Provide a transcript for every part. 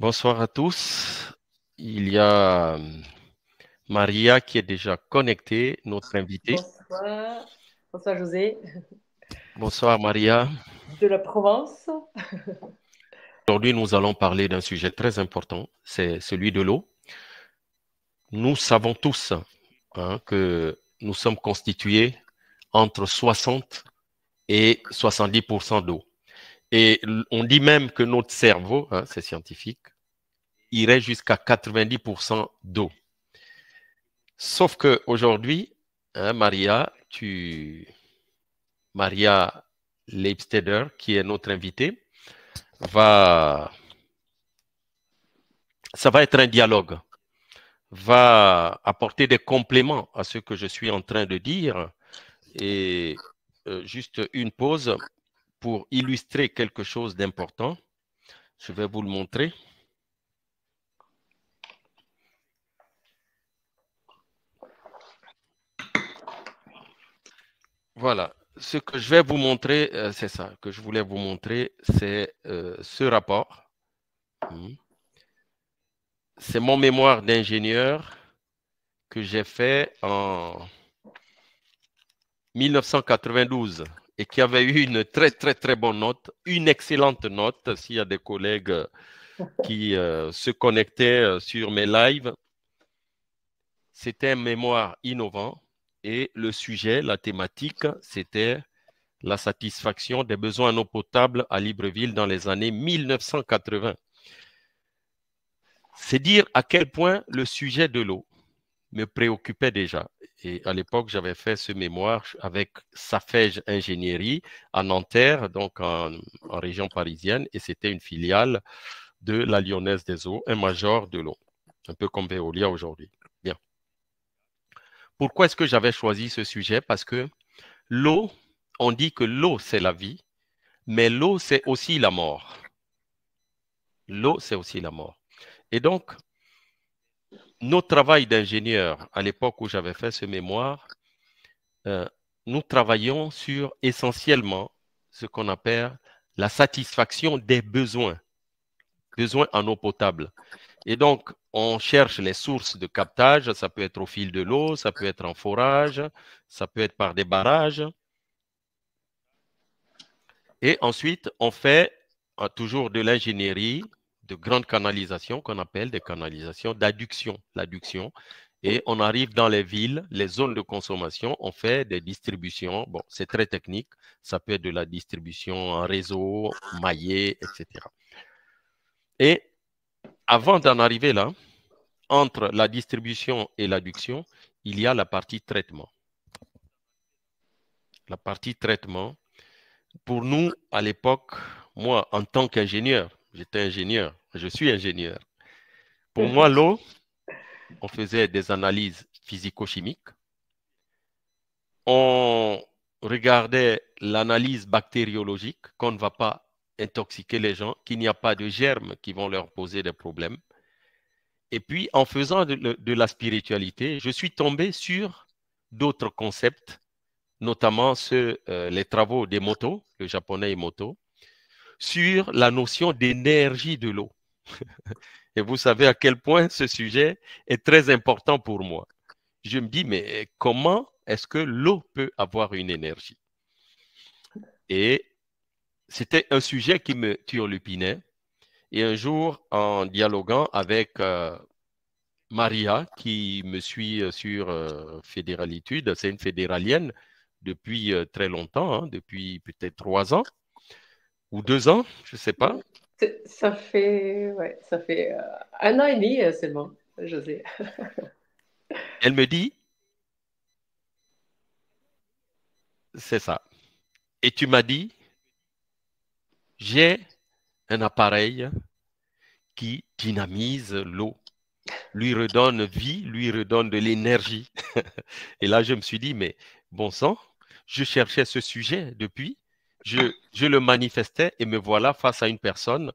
Bonsoir à tous. Il y a Maria qui est déjà connectée, notre invitée. Bonsoir. Bonsoir José, Bonsoir Maria. de la Provence. Aujourd'hui, nous allons parler d'un sujet très important, c'est celui de l'eau. Nous savons tous que nous sommes constitués entre 60 et 70% d'eau. Et on dit même que notre cerveau, c'est scientifique, irait jusqu'à 90% d'eau. Sauf qu'aujourd'hui, Maria Leibsteder, qui est notre invitée, ça va être un dialogue, va apporter des compléments à ce que je suis en train de dire et juste une pause pour illustrer quelque chose d'important. Je vais vous le montrer. Voilà. Ce que je vais vous montrer, c'est ça, que je voulais vous montrer, c'est ce rapport. C'est mon mémoire d'ingénieur que j'ai fait en 1992 et qui avait eu une très, très, très bonne note, une excellente note. S'il y a des collègues qui se connectaient sur mes lives, c'était un mémoire innovant et le sujet, la thématique, c'était la satisfaction des besoins en eau potable à Libreville dans les années 1980. C'est dire à quel point le sujet de l'eau me préoccupait déjà. Et à l'époque, j'avais fait ce mémoire avec Safège Ingénierie à Nanterre, donc en région parisienne, et c'était une filiale de la Lyonnaise des Eaux, un major de l'eau, un peu comme Veolia aujourd'hui. Bien. Pourquoi est-ce que j'avais choisi ce sujet? Parce que l'eau, on dit que l'eau, c'est la vie, mais l'eau, c'est aussi la mort. L'eau, c'est aussi la mort. Et donc, notre travail d'ingénieur, à l'époque où j'avais fait ce mémoire, nous travaillons sur essentiellement ce qu'on appelle la satisfaction des besoins en eau potable. Et donc, on cherche les sources de captage, ça peut être au fil de l'eau, ça peut être en forage, ça peut être par des barrages. Et ensuite, on fait toujours de l'ingénierie, de grandes canalisations qu'on appelle des canalisations d'adduction, l'adduction. Et on arrive dans les villes, les zones de consommation, on fait des distributions. Bon, c'est très technique. Ça peut être de la distribution en réseau, maillé, etc. Et avant d'en arriver là, entre la distribution et l'adduction, il y a la partie traitement. La partie traitement, pour nous, à l'époque, moi, en tant qu'ingénieur, j'étais ingénieur, je suis ingénieur. Pour moi, l'eau, on faisait des analyses physico-chimiques. On regardait l'analyse bactériologique, qu'on ne va pas intoxiquer les gens, qu'il n'y a pas de germes qui vont leur poser des problèmes. Et puis, en faisant de la spiritualité, je suis tombé sur d'autres concepts, notamment les travaux d'Emoto, le japonais Emoto, sur la notion d'énergie de l'eau. Et vous savez à quel point ce sujet est très important pour moi. Je me dis, mais comment est-ce que l'eau peut avoir une énergie? Et c'était un sujet qui me turlupinait. Et un jour, en dialoguant avec Maria, qui me suit sur Fédéralitude, c'est une fédéralienne depuis très longtemps, depuis peut-être 3 ans ou 2 ans, je ne sais pas. Ça fait 1 an et demi seulement, José. Elle me dit, c'est ça. Et tu m'as dit, j'ai un appareil qui dynamise l'eau, lui redonne vie, lui redonne de l'énergie. Et là, je me suis dit, mais bon sang, je cherchais ce sujet depuis, je le manifestais et me voilà face à une personne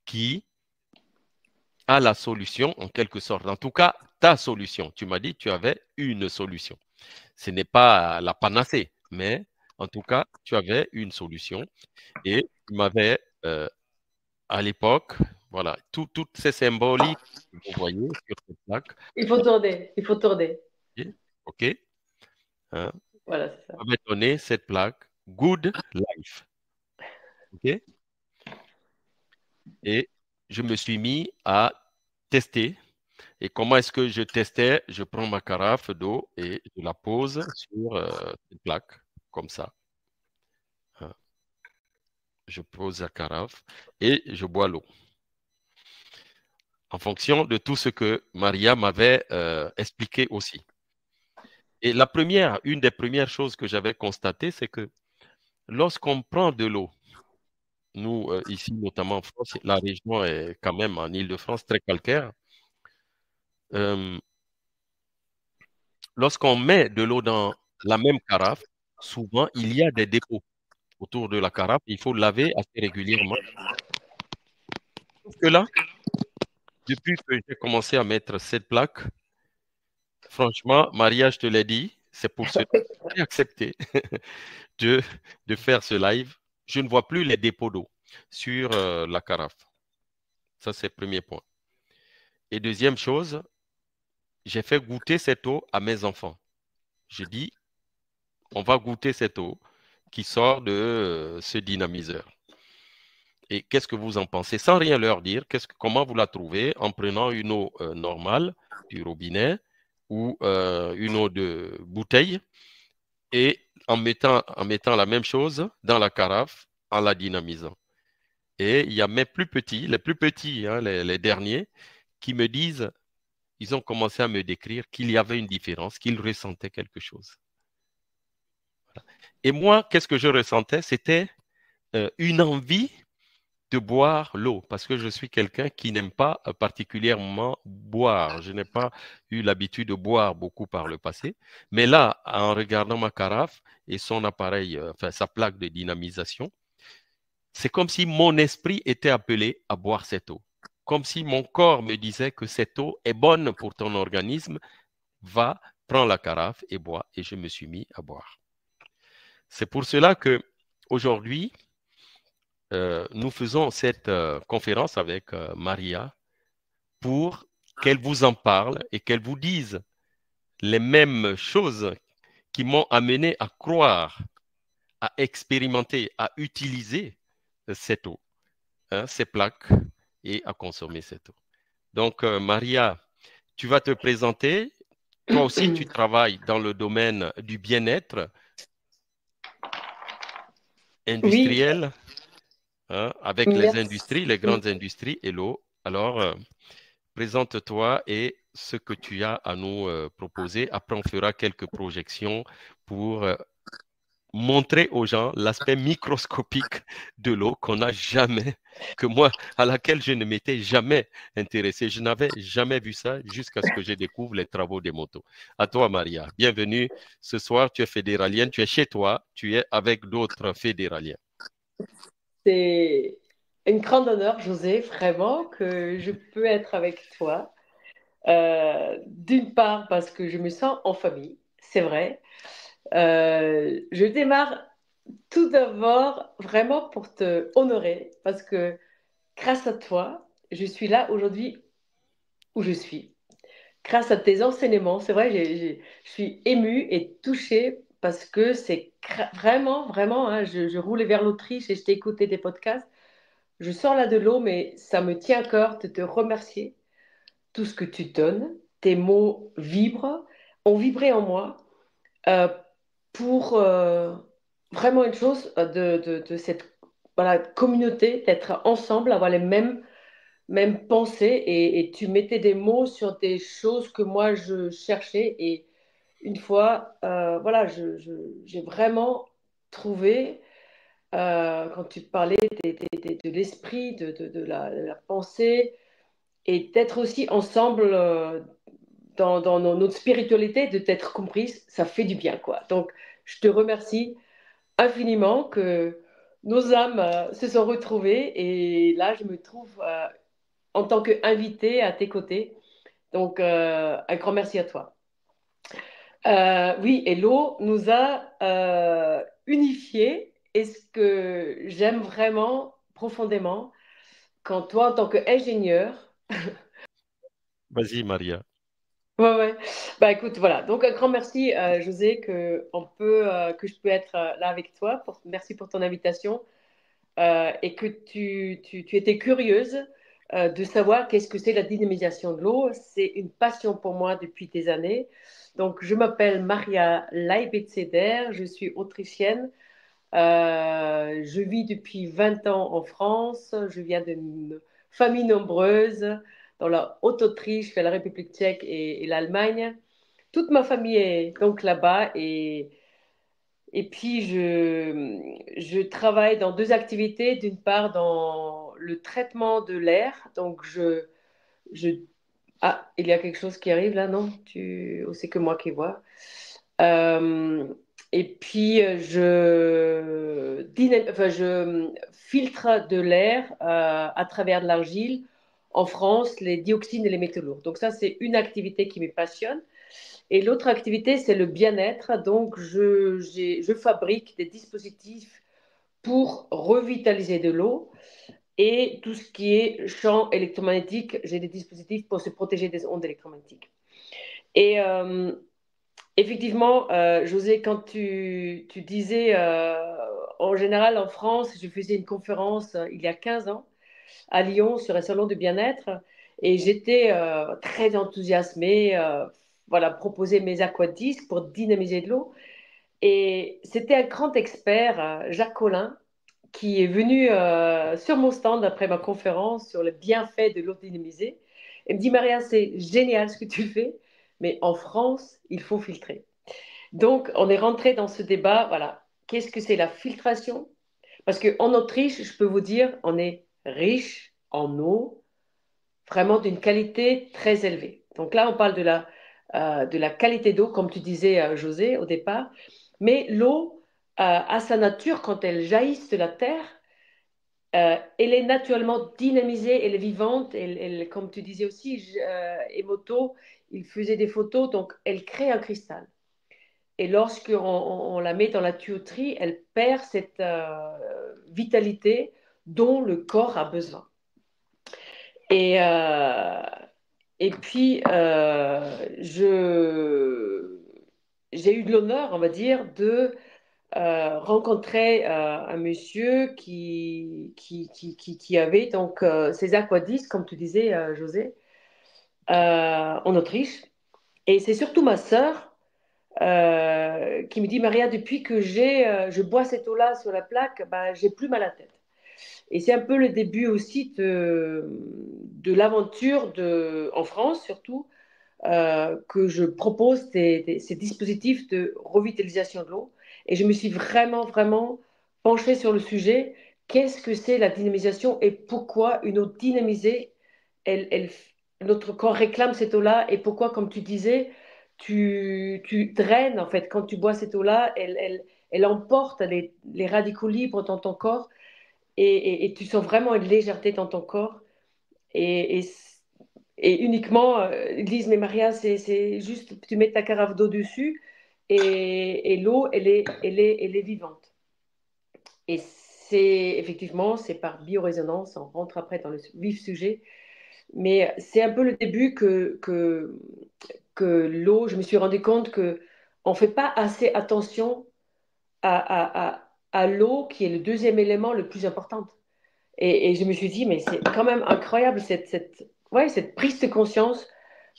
qui a la solution en quelque sorte. En tout cas, ta solution. Tu m'as dit que tu avais une solution. Ce n'est pas la panacée, mais en tout cas, tu avais une solution. Et tu m'avais, à l'époque, Voilà, toutes ces symboliques que vous voyez sur cette plaque, Il faut tourner, il faut tourner. OK, hein, Voilà, c'est ça. on va donner cette plaque Good Life. OK? Et je me suis mis à tester. Et comment est-ce que je testais? Je prends ma carafe d'eau et je la pose sur une plaque, comme ça, hein. Je pose la carafe et je bois l'eau en fonction de tout ce que Maria m'avait expliqué aussi. Et une des premières choses que j'avais constatées, c'est que lorsqu'on prend de l'eau, nous, ici, notamment en France, la région est quand même en Île-de-France très calcaire. Euh, Lorsqu'on met de l'eau dans la même carafe, souvent, il y a des dépôts autour de la carafe. Il faut laver assez régulièrement. Sauf que là, depuis que j'ai commencé à mettre cette plaque, franchement, Maria, je te l'ai dit, c'est pour cela que j'ai accepté de, de faire ce live. Je ne vois plus les dépôts d'eau sur la carafe. Ça, c'est le premier point. Et deuxième chose, j'ai fait goûter cette eau à mes enfants. Je dis, on va goûter cette eau qui sort de ce dynamiseur. Et qu'est-ce que vous en pensez? Sans rien leur dire, comment vous la trouvez en prenant une eau normale du robinet ou une eau de bouteille et en mettant la même chose dans la carafe en la dynamisant. Et il y a mes les plus petits, hein, les derniers, qui me disent, ils ont commencé à me décrire qu'il y avait une différence, qu'ils ressentaient quelque chose. Et moi, qu'est-ce que je ressentais? C'était une envie de boire l'eau, parce que je suis quelqu'un qui n'aime pas particulièrement boire. Je n'ai pas eu l'habitude de boire beaucoup par le passé. Mais là, en regardant ma carafe et son appareil, enfin sa plaque de dynamisation, c'est comme si mon esprit était appelé à boire cette eau. Comme si mon corps me disait que cette eau est bonne pour ton organisme, va, prends la carafe et bois. Et je me suis mis à boire. C'est pour cela que aujourd'hui, nous faisons cette conférence avec Maria pour qu'elle vous en parle et qu'elle vous dise les mêmes choses qui m'ont amené à croire, à expérimenter, à utiliser cette eau, hein, ces plaques et à consommer cette eau. Donc, Maria, tu vas te présenter. Toi aussi, tu travailles dans le domaine du bien-être Oui, industriel, hein, avec les industries, les merci. grandes industries et l'eau. Alors, présente-toi et ce que tu as à nous proposer. Après, on fera quelques projections pour montrer aux gens l'aspect microscopique de l'eau qu'on n'a jamais, que moi, à laquelle je ne m'étais jamais intéressé. Je n'avais jamais vu ça jusqu'à ce que je découvre les travaux des motos. À toi, Maria. Bienvenue. Ce soir, tu es fédéralienne, tu es chez toi, tu es avec d'autres fédéraliens. C'est un grand honneur, José, vraiment, que je peux être avec toi. D'une part, parce que je me sens en famille, c'est vrai. Je démarre tout d'abord vraiment pour te honorer, parce que grâce à toi, je suis là aujourd'hui où je suis. Grâce à tes enseignements, c'est vrai, je suis émue et touchée parce que c'est vraiment, vraiment, hein, je roulais vers l'Autriche et je t'ai écouté des podcasts. Je sors là de l'eau, mais ça me tient à cœur de te remercier. Tout ce que tu donnes, tes mots vibrent, ont vibré en moi euh, pour vraiment une chose de cette voilà, communauté, d'être ensemble, avoir les mêmes pensées et tu mettais des mots sur des choses que moi je cherchais et une fois, voilà, j'ai vraiment trouvé, quand tu parlais de l'esprit, de la pensée, et d'être aussi ensemble dans notre spiritualité, de t'être comprise, ça fait du bien, quoi. Donc, je te remercie infiniment que nos âmes se sont retrouvées et là, je me trouve en tant qu'invitée à tes côtés. Donc, un grand merci à toi. Oui, et l'eau nous a unifiés et ce que j'aime vraiment profondément, quand toi, en tant qu'ingénieur, Vas-y, Maria. ouais, ouais. Bah écoute, voilà. Donc un grand merci, José, que je peux être là avec toi. Merci pour ton invitation et que tu étais curieuse de savoir qu'est-ce que c'est la dynamisation de l'eau. C'est une passion pour moi depuis des années. Donc je m'appelle Maria Leibetseder, je suis autrichienne. Je vis depuis 20 ans en France. Je viens d'une famille nombreuse dans la Haute-Autriche, la République tchèque et l'Allemagne. Toute ma famille est donc là-bas et puis je travaille dans deux activités. D'une part, dans le traitement de l'air. Donc, je... Ah, il y a quelque chose qui arrive là, non? Oh, c'est que moi qui vois. Euh, et puis, je filtre de l'air à travers de l'argile en France, les dioxines et les métaux lourds. Donc, ça, c'est une activité qui me passionne. Et l'autre activité, c'est le bien-être. Donc, je fabrique des dispositifs pour revitaliser de l'eau et tout ce qui est champ électromagnétique. J'ai des dispositifs pour se protéger des ondes électromagnétiques. Et effectivement, José, quand tu disais, en général en France, je faisais une conférence il y a 15 ans à Lyon sur un salon de bien-être et j'étais très enthousiasmée, voilà, proposer mes aquadisques pour dynamiser de l'eau. Et c'était un grand expert, Jacques Collin, qui est venu sur mon stand après ma conférence sur le bienfait de l'eau dynamisée. Et me dit, Maria, c'est génial ce que tu fais, mais en France, il faut filtrer. Donc, on est rentré dans ce débat, voilà, qu'est-ce que c'est la filtration? Parce qu'en Autriche, je peux vous dire, on est riche en eau, vraiment d'une qualité très élevée. Donc là, on parle de la qualité d'eau, comme tu disais, José, au départ. Mais l'eau, à sa nature, quand elle jaillit de la terre, elle est naturellement dynamisée, elle est vivante. Comme tu disais aussi, Emoto, il faisait des photos, donc elle crée un cristal. Et lorsqu'on la met dans la tuyauterie, elle perd cette vitalité dont le corps a besoin. Et, euh, et puis, j'ai eu de l'honneur, on va dire, de rencontrer un monsieur qui avait donc ses aquadisques, comme tu disais, José, en Autriche. Et c'est surtout ma sœur qui me dit, Maria, depuis que je bois cette eau-là sur la plaque, bah, j'ai plus mal à la tête. Et c'est un peu le début aussi de l'aventure en France, surtout, que je propose ces dispositifs de revitalisation de l'eau. Et je me suis vraiment, vraiment penchée sur le sujet. Qu'est-ce que c'est la dynamisation et pourquoi une eau dynamisée, notre corps réclame cette eau-là et pourquoi, comme tu disais, tu draines, en fait, quand tu bois cette eau-là, elle emporte les radicaux libres dans ton corps et tu sens vraiment une légèreté dans ton corps. Et, et et uniquement, ils disent, mais Maria, c'est juste, tu mets ta carafe d'eau dessus et l'eau, elle est vivante. Et c'est effectivement, c'est par biorésonance, on rentre après dans le vif sujet, mais c'est un peu le début que l'eau, je me suis rendu compte que on ne fait pas assez attention à l'eau, qui est le deuxième élément le plus important. Et je me suis dit, mais c'est quand même incroyable ouais, cette prise de conscience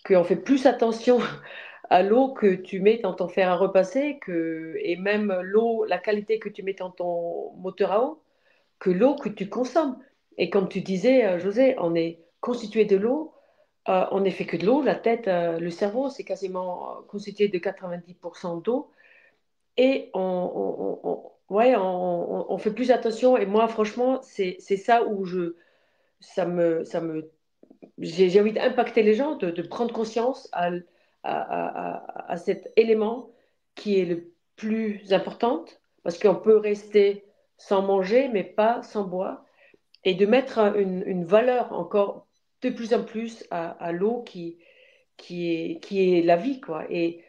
qu'on fait plus attention à l'eau que tu mets dans ton fer à repasser, et même l'eau, la qualité que tu mets dans ton moteur à eau, que l'eau que tu consommes. Et comme tu disais, José, on est constitué de l'eau, on n'est fait que de l'eau, la tête, le cerveau, c'est quasiment constitué de 90% d'eau, et ouais, on fait plus attention. Et moi, franchement, c'est ça où ça me j'ai envie d'impacter les gens, de prendre conscience à cet élément qui est le plus important, parce qu'on peut rester sans manger, mais pas sans boire, et de mettre une valeur encore de plus en plus à l'eau qui est la vie, quoi, et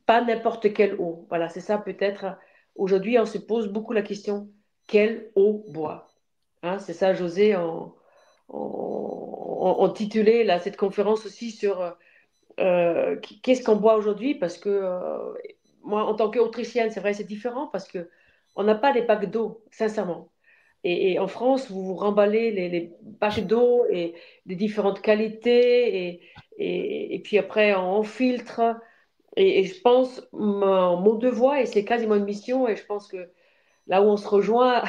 pas n'importe quelle eau. Voilà, c'est ça peut-être. Aujourd'hui, on se pose beaucoup la question, quelle eau boire? Hein, c'est ça, José, on titulait là, cette conférence aussi sur qu'est-ce qu'on boit aujourd'hui, parce que moi, en tant qu'Autrichienne, c'est vrai, c'est différent parce que on n'a pas des packs d'eau, sincèrement. Et en France, vous vous remballez les packs d'eau et des différentes qualités, et puis après, on filtre. Et je pense, mon devoir, et c'est quasiment une mission, et je pense que là où on se rejoint,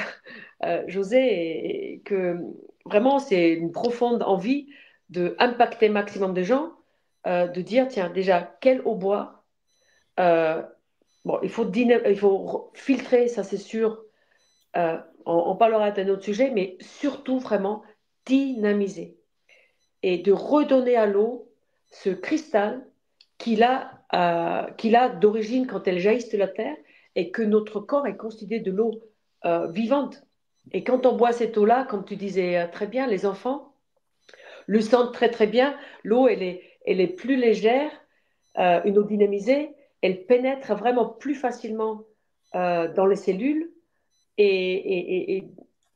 José, et que vraiment, c'est une profonde envie de impacter maximum de gens, de dire, tiens, déjà, quelle eau boire? Euh, bon, il faut filtrer, ça c'est sûr. On parlera d'un autre sujet, mais surtout vraiment dynamiser et de redonner à l'eau ce cristal qu'il a d'origine quand elle jaillit de la terre, et que notre corps est constitué de l'eau vivante. Et quand on boit cette eau-là, comme tu disais très bien, les enfants le sentent très très bien. L'eau, elle est plus légère, une eau dynamisée, elle pénètre vraiment plus facilement dans les cellules. Et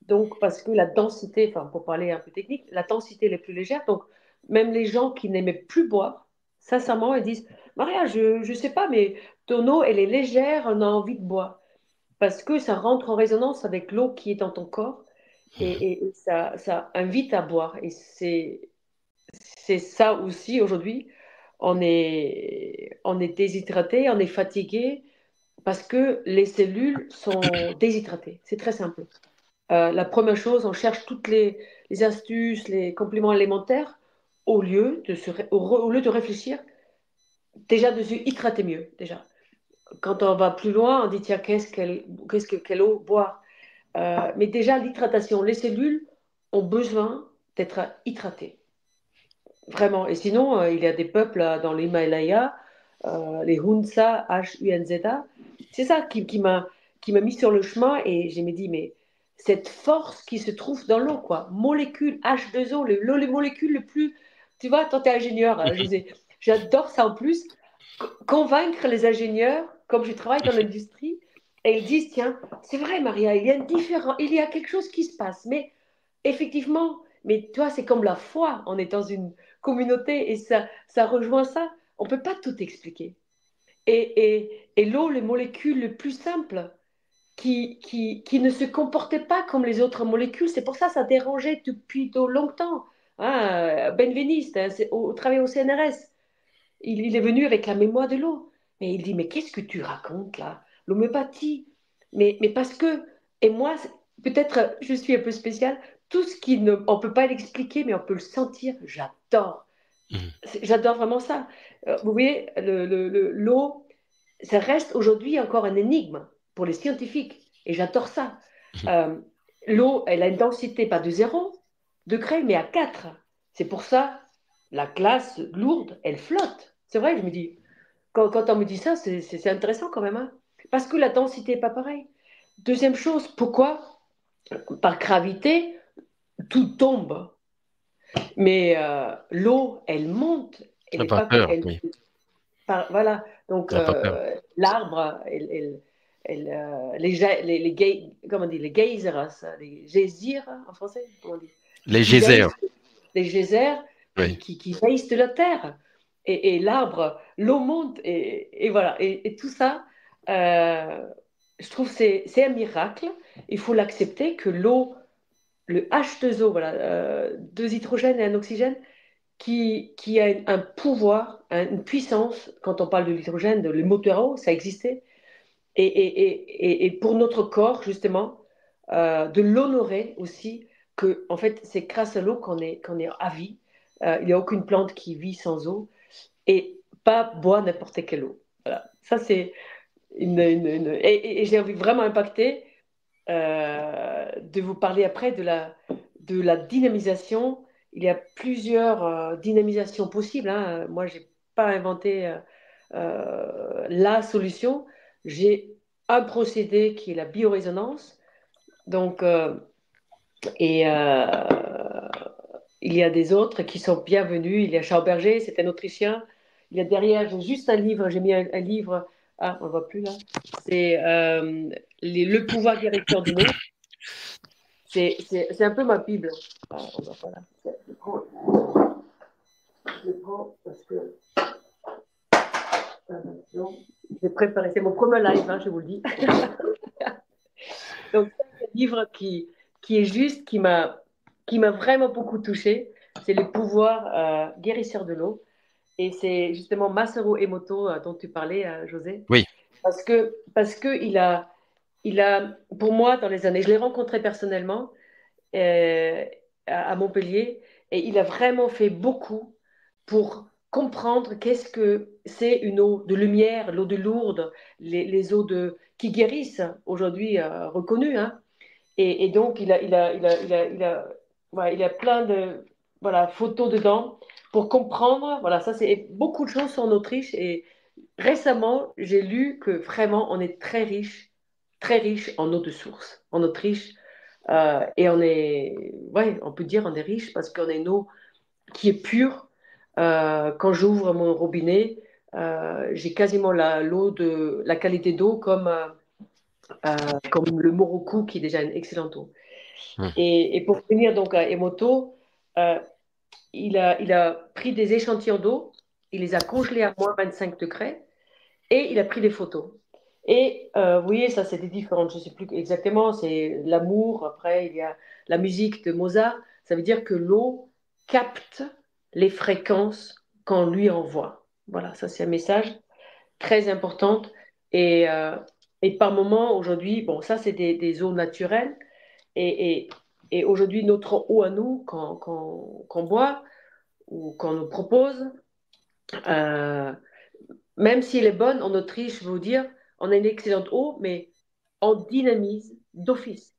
donc, parce que la densité, enfin, pour parler un peu technique, la densité elle est plus légère. Donc, même les gens qui n'aimaient plus boire, sincèrement, ils disent, Maria, je ne sais pas, mais ton eau, elle est légère, on a envie de boire. Parce que ça rentre en résonance avec l'eau qui est dans ton corps, et ça invite à boire. Et c'est ça aussi, aujourd'hui, on est déshydraté, on est fatigué, parce que les cellules sont déshydratées. C'est très simple. La première chose, on cherche toutes les astuces, les compléments alimentaires, au lieu de réfléchir déjà de se hydrater mieux. Déjà, quand on va plus loin, on dit tiens, quelle eau boire. Mais déjà, l'hydratation, les cellules ont besoin d'être hydratées, vraiment. Et sinon, il y a des peuples dans l'Himalaya, les Hunza, Hunza. C'est ça qui m'a mis sur le chemin, et je me dit, mais cette force qui se trouve dans l'eau, quoi, molécules H2O, les molécules les plus. Tu vois, toi, tu es ingénieur, José. J'adore ça en plus, convaincre les ingénieurs, comme je travaille dans l'industrie, et ils disent, tiens, c'est vrai, Maria, il y a quelque chose qui se passe, mais effectivement, mais toi, c'est comme la foi, on est dans une communauté, et ça rejoint ça. On ne peut pas tout expliquer. Et l'eau, les molécules les plus simples, qui ne se comportaient pas comme les autres molécules, c'est pour ça que ça dérangeait depuis de longtemps. Hein, Benveniste, hein, au travail au CNRS, il est venu avec la mémoire de l'eau. Mais il dit, mais qu'est-ce que tu racontes là? L'homéopathie. Mais parce que, et moi, peut-être je suis un peu spéciale, tout ce qui ne, on ne peut pas l'expliquer, mais on peut le sentir, j'adore. J'adore vraiment ça. Vous voyez, l'eau, ça reste aujourd'hui encore un énigme pour les scientifiques. Et j'adore ça. Euh, L'eau, elle a une densité pas de 0 degré, mais à 4. C'est pour ça, la glace lourde, elle flotte. C'est vrai, je me dis, quand on me dit ça, c'est intéressant quand même. Hein, parce que la densité n'est pas pareille. Deuxième chose, pourquoi? Par gravité, tout tombe. Mais l'eau, elle monte. Elle La est pas, vapeur, oui. voilà. Donc, La vapeur. l'arbre, comment on dit, les geysers, les gésirs en français, comment on dit, Les qui geysers, jaillissent, les geysers oui. qui jaillissent de la terre. Et l'arbre, l'eau monte, et voilà. Et tout ça, euh, je trouve c'est un miracle. Il faut l'accepter que l'eau, le H2O, voilà, deux hydrogènes et un oxygène, qui a un pouvoir, une puissance, quand on parle de l'hydrogène, le moteur à eau, ça existait. Et pour notre corps, justement, de l'honorer aussi, que en fait, c'est grâce à l'eau qu'on est à vie. Il n'y a aucune plante qui vit sans eau, et pas boire n'importe quelle eau. Voilà. Ça, c'est et j'ai envie vraiment impacter de vous parler après de la dynamisation. Il y a plusieurs dynamisations possibles. Hein. Moi, je n'ai pas inventé la solution. J'ai un procédé qui est la biorésonance. Donc, et il y a des autres qui sont bienvenus. Il y a Schauberger, c'est un Autrichien. Il y a derrière, j'ai juste un livre, j'ai mis un livre. Ah, on ne voit plus là. C'est Le pouvoir guérisseur de l'eau. c'est un peu ma Bible. Ah, voilà. Je prends parce que j'ai préparé. C'est mon premier live, hein, je vous le dis. Donc, c'est un livre qui est juste, qui m'a vraiment beaucoup touchée. C'est Le pouvoir guérisseur de l'eau. Et c'est justement Masaru Emoto dont tu parlais, José. Oui. Parce que il a, pour moi, dans les années, je l'ai rencontré personnellement euh, à Montpellier, et il a vraiment fait beaucoup pour comprendre qu'est-ce que c'est une eau de lumière, l'eau de Lourdes, les eaux qui guérissent, aujourd'hui reconnues, hein. Et donc, voilà, il a plein de voilà, photos dedans pour comprendre. Voilà, ça, c'est beaucoup de choses sont en Autriche. Et récemment, j'ai lu que vraiment, on est très riche en eau de source en Autriche. Et on est, ouais, on peut dire on est riche parce qu'on a une eau qui est pure. Quand j'ouvre mon robinet, j'ai quasiment la qualité d'eau comme le Morocco, qui est déjà une excellente eau. Hmm. Et pour finir donc à Emoto, euh, il a pris des échantillons d'eau, il les a congelés à -25 degrés et il a pris des photos. Et vous voyez, ça c'était différent, je ne sais plus exactement, c'est l'amour, après il y a la musique de Mozart, ça veut dire que l'eau capte les fréquences qu'on lui envoie. Voilà, ça c'est un message très important. Et, euh, et par moment, aujourd'hui, bon, ça c'est des eaux naturelles, et, et, et aujourd'hui, notre eau à nous, qu'on boit ou qu'on nous propose, euh, même si elle est bonne, en Autriche, je veux vous dire, on a une excellente eau, mais on dynamise d'office.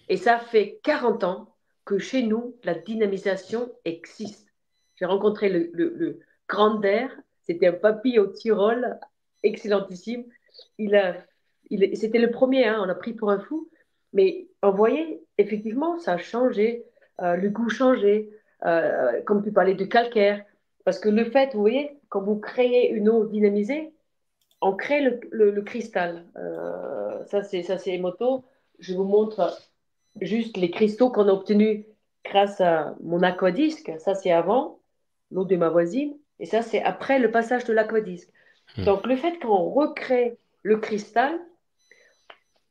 Et ça fait 40 ans que chez nous, la dynamisation existe. J'ai rencontré le Grander, c'était un papy au Tyrol, excellentissime. Il a, c'était le premier, hein, on a pris pour un fou. Mais on voyait, effectivement, ça a changé, le goût changé, comme tu parlais de calcaire. Parce que le fait, vous voyez, quand vous créez une eau dynamisée, on crée le cristal. Ça, c'est Emoto. Je vous montre juste les cristaux qu'on a obtenus grâce à mon aquadisque. Ça, c'est avant, l'eau de ma voisine. Et ça, c'est après le passage de l'aquadisque. Hmm. Donc, le fait qu'on recrée le cristal,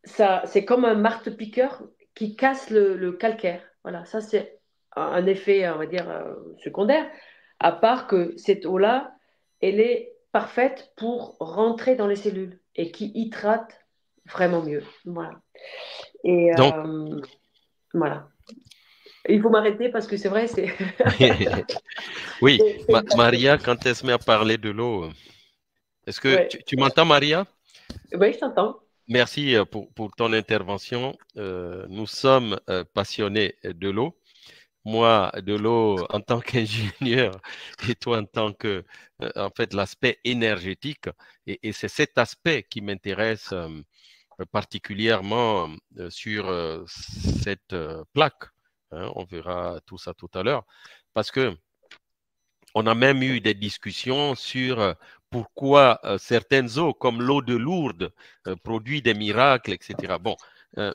ça, c'est comme un marteau-piqueur qui casse le calcaire. Voilà, ça, c'est un effet, on va dire, secondaire. À part que cette eau-là, elle est parfaite pour rentrer dans les cellules et qui hydrate vraiment mieux. Voilà. Et Donc, voilà. Il faut m'arrêter parce que c'est vrai, c'est oui, c'est une passion. Maria, quand elle se met à parler de l'eau, est-ce que Ouais. tu m'entends, Maria? Oui, je t'entends. Merci pour ton intervention. Nous sommes passionnés de l'eau. Moi, de l'eau en tant qu'ingénieur et toi en tant que, en fait, l'aspect énergétique. Et c'est cet aspect qui m'intéresse particulièrement sur cette plaque. Hein, on verra tout ça tout à l'heure. Parce que on a même eu des discussions sur pourquoi certaines eaux, comme l'eau de Lourdes, produisent des miracles, etc. Bon, euh,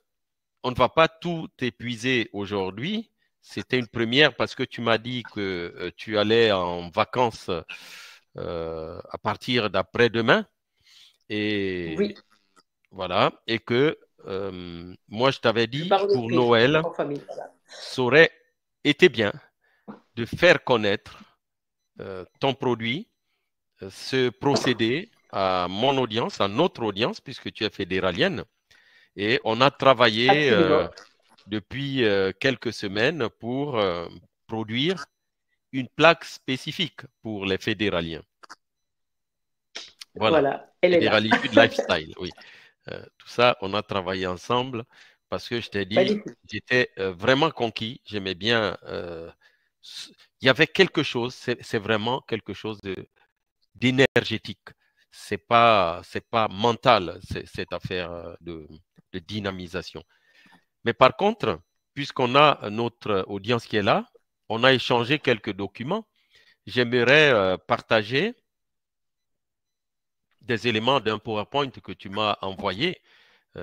on ne va pas tout épuiser aujourd'hui. C'était une première parce que tu m'as dit que tu allais en vacances à partir d'après-demain. Oui, Et voilà. Et que moi, je t'avais je dit pars en pour Autriche Noël, en famille. Voilà. ça aurait été bien de faire connaître ton produit, ce procédé à mon audience, à notre audience, puisque tu es fédéralienne. Et on a travaillé Absolument. depuis quelques semaines pour produire une plaque spécifique pour les fédéraliens. Voilà, Voilà, elle est là. Fédéralitude Lifestyle, oui. Tout ça, on a travaillé ensemble parce que je t'ai dit, Magnifique. j'étais vraiment conquis. J'aimais bien. Il y avait quelque chose, c'est vraiment quelque chose d'énergétique. C'est pas mental, cette affaire de dynamisation. Mais par contre, puisqu'on a notre audience qui est là, on a échangé quelques documents. J'aimerais partager des éléments d'un PowerPoint que tu m'as envoyé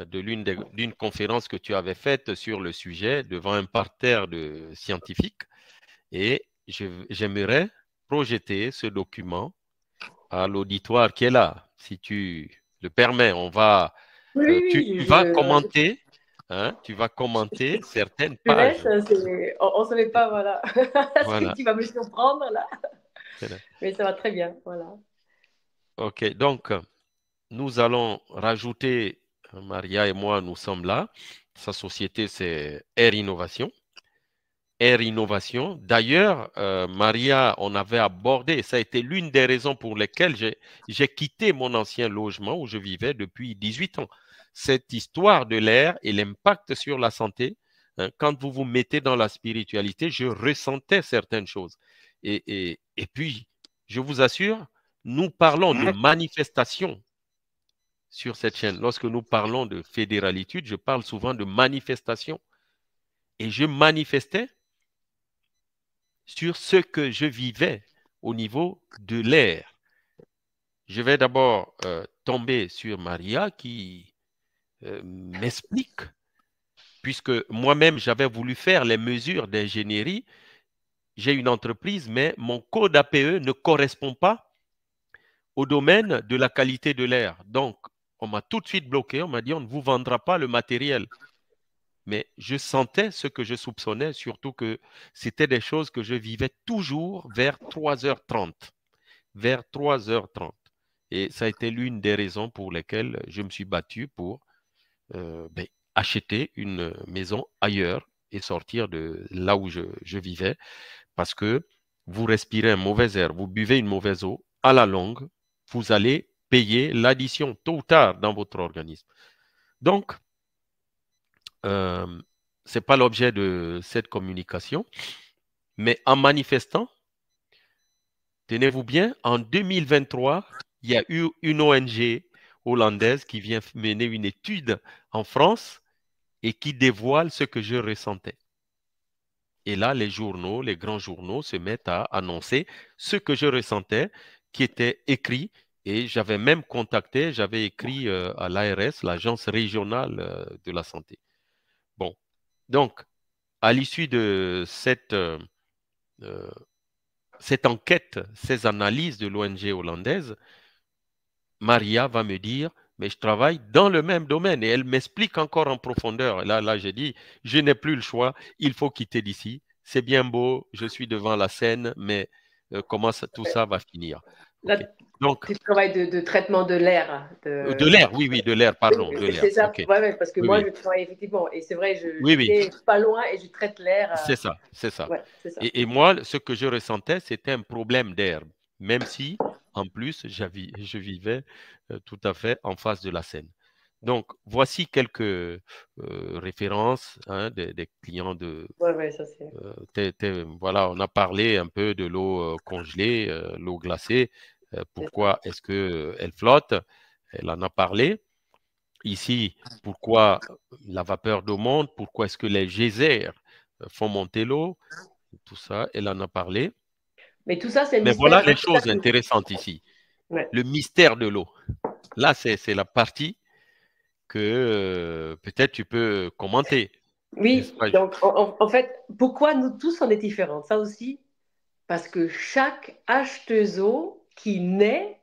d'une conférence que tu avais faite sur le sujet devant un parterre de scientifiques. Et j'aimerais projeter ce document à l'auditoire qui est là. Si tu le permets, Oui, tu oui, vas commenter, hein, tu vas commenter certaines je laisse, pages. on ne savait pas, voilà, ce que Voilà. tu vas me surprendre là, mais ça va très bien, voilà. OK. Donc, nous allons rajouter, Maria et moi, nous sommes là. Sa société, c'est Air Innovation. Air Innovation. D'ailleurs, Maria, on avait abordé, ça a été l'une des raisons pour lesquelles j'ai quitté mon ancien logement où je vivais depuis 18 ans. Cette histoire de l'air et l'impact sur la santé, hein, quand vous vous mettez dans la spiritualité, je ressentais certaines choses. Et puis, je vous assure, nous parlons de manifestation sur cette chaîne. Lorsque nous parlons de fédéralitude, je parle souvent de manifestation. Et je manifestais sur ce que je vivais au niveau de l'air. Je vais d'abord tomber sur Maria qui m'explique, puisque moi-même j'avais voulu faire les mesures d'ingénierie. J'ai une entreprise, mais mon code APE ne correspond pas au domaine de la qualité de l'air. Donc, on m'a tout de suite bloqué. On m'a dit, on ne vous vendra pas le matériel. Mais je sentais ce que je soupçonnais, surtout que c'était des choses que je vivais toujours vers 3h30. Vers 3h30. Et ça a été l'une des raisons pour lesquelles je me suis battu pour acheter une maison ailleurs et sortir de là où je vivais. Parce que vous respirez un mauvais air, vous buvez une mauvaise eau, à la longue, vous allez payer l'addition tôt ou tard dans votre organisme. Donc, ce n'est pas l'objet de cette communication, mais en manifestant, tenez-vous bien, en 2023, il y a eu une ONG hollandaise qui vient mener une étude en France et qui dévoile ce que je ressentais. Et là, les journaux, les grands journaux se mettent à annoncer ce que je ressentais, qui était écrit. Et j'avais même contacté, j'avais écrit à l'ARS, l'Agence régionale de la santé. Bon, donc, à l'issue de euh, cette enquête, ces analyses de l'ONG hollandaise, Maria va me dire, mais je travaille dans le même domaine et elle m'explique encore en profondeur. Et là, j'ai dit, je n'ai plus le choix, il faut quitter d'ici. C'est bien beau, je suis devant la scène, mais comment tout ça va finir? Là, OK. Donc, tu travailles de traitement de l'air. de l'air, oui, oui, de l'air, pardon, de l'air. C'est ça, OK. ouais, ouais, parce que Oui, moi, oui, je travaille effectivement, et c'est vrai, oui, oui, j'étais pas loin et je traite l'air. c'est ça, c'est ça. Ouais, c'est ça. Et moi, ce que je ressentais, c'était un problème d'air, même si, en plus, je vivais tout à fait en face de la Seine. Donc, voici quelques références, hein, des clients de... Ouais, ouais, ça c'est. voilà, on a parlé un peu de l'eau congelée, l'eau glacée. C'est ça. Pourquoi est-ce qu'elle flotte? Elle en a parlé. Ici, pourquoi la vapeur d'eau monte? Pourquoi est-ce que les geysers font monter l'eau? Tout ça, elle en a parlé. Mais tout ça, c'est un Mais mystère. voilà les Donc, c'est ça choses intéressantes ici. ouais. Le mystère de l'eau. Là, c'est la partie que peut-être tu peux commenter, n'est-ce Oui, pas? donc en fait, pourquoi nous tous on est différents? Ça aussi, parce que chaque H2O qui naît,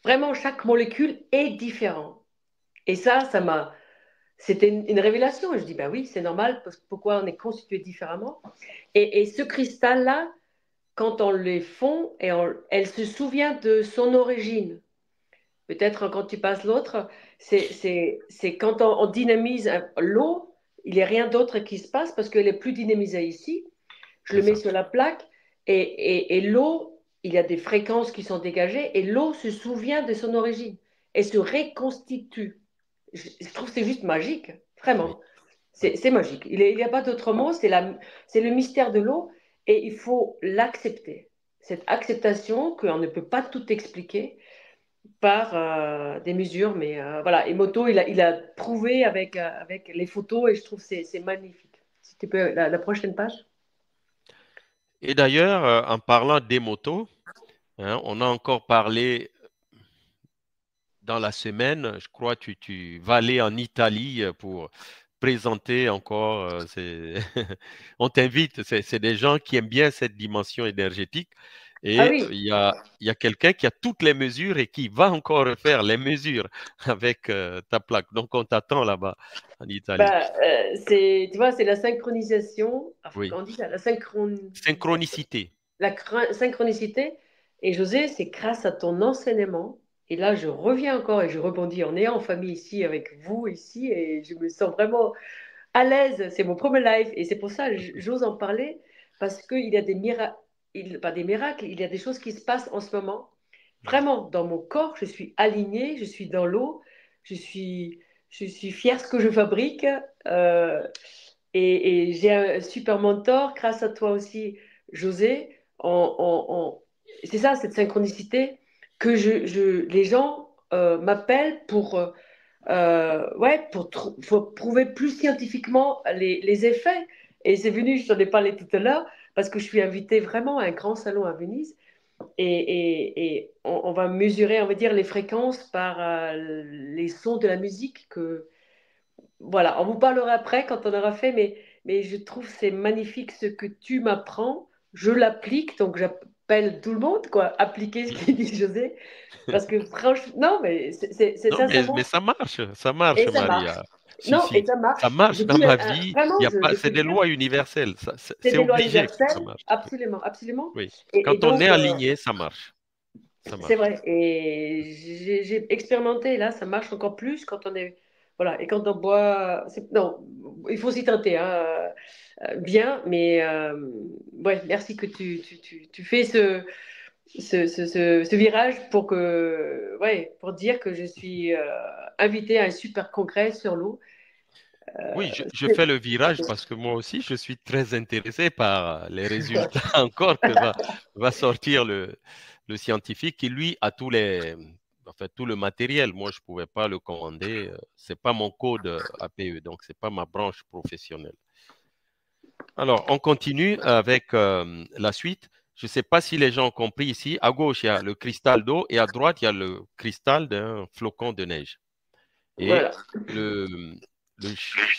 vraiment chaque molécule est différente. Et ça m'a. C'était une révélation. Et je dis, bah oui, c'est normal, parce que pourquoi on est constitué différemment. Et ce cristal-là, quand on le fond, elle se souvient de son origine. Peut-être quand tu passes l'autre, c'est quand on dynamise l'eau, il n'y a rien d'autre qui se passe parce qu'elle est plus dynamisée ici. Je C'est le mets ça. sur la plaque et l'eau, il y a des fréquences qui sont dégagées et l'eau se souvient de son origine et se reconstitue. Je trouve que c'est juste magique, Oui, vraiment. oui. C'est magique. Il n'y a pas d'autre mot, c'est le mystère de l'eau et il faut l'accepter. Cette acceptation qu'on ne peut pas tout expliquer par des mesures, mais voilà. Et Moto, il a prouvé avec les photos et je trouve que c'est magnifique. Si tu peux, la prochaine page. Et d'ailleurs, en parlant des motos, hein, on a encore parlé dans la semaine, je crois, tu vas aller en Italie pour présenter encore. On t'invite, c'est des gens qui aiment bien cette dimension énergétique. Ah Et oui, il y a quelqu'un qui a toutes les mesures et qui va encore refaire les mesures avec ta plaque. Donc, on t'attend là-bas en Italie. bah, tu vois, c'est la synchronisation. Enfin, Oui. comment on dit ça? La synchronisation. Synchronicité. Synchronicité. Et José, c'est grâce à ton enseignement. Et là, je reviens encore et je rebondis en ayant en famille ici avec vous ici et je me sens vraiment à l'aise. C'est mon premier live et c'est pour ça que j'ose en parler parce qu'il y a des miracles, pas des miracles, il y a des choses qui se passent en ce moment. Vraiment, dans mon corps, je suis alignée, je suis dans l'eau, je suis, je suis fière de ce que je fabrique euh, et j'ai un super mentor grâce à toi aussi, José. C'est ça, cette synchronicité que les gens m'appellent pour prouver plus scientifiquement les effets. Et c'est venu, je t'en ai parlé tout à l'heure, parce que je suis invitée vraiment à un grand salon à Venise et on va mesurer, on va dire, les fréquences par les sons de la musique que, voilà, on vous parlera après quand on aura fait, mais je trouve c'est magnifique ce que tu m'apprends. Je l'applique, donc j'appelle tout le monde, quoi, appliquer ce qu'il dit José, parce que franchement, non, mais c'est Non, sincèrement, mais ça marche, et ça marche. Maria. Si, Non, et si, ça ça marche. Je marche dans dis, ma vie. vraiment, Il y a pas, je c'est peux des dire, lois universelles. c'est C'est des lois obligé que ça universelles, marche. absolument, absolument. Oui. Et Quand on est donc, aligné, ça marche. Ça c'est marche. vrai. Et j'ai expérimenté, là, ça marche encore plus quand on est. Voilà, et quand on boit. Non, il faut s'y tenter, hein, bien, mais ouais, merci que tu fais ce virage ouais, pour dire que je suis invitée à un super congrès sur l'eau. Oui, je fais le virage parce que moi aussi, je suis très intéressé par les résultats encore va sortir le scientifique qui, lui, a en fait, tout le matériel. Moi, je ne pouvais pas le commander. C'est pas mon code APE, donc c'est pas ma branche professionnelle. Alors, on continue avec la suite. Je ne sais pas si les gens ont compris ici. À gauche, il y a le cristal d'eau et à droite, il y a le cristal d'un flocon de neige. Et Voilà. le,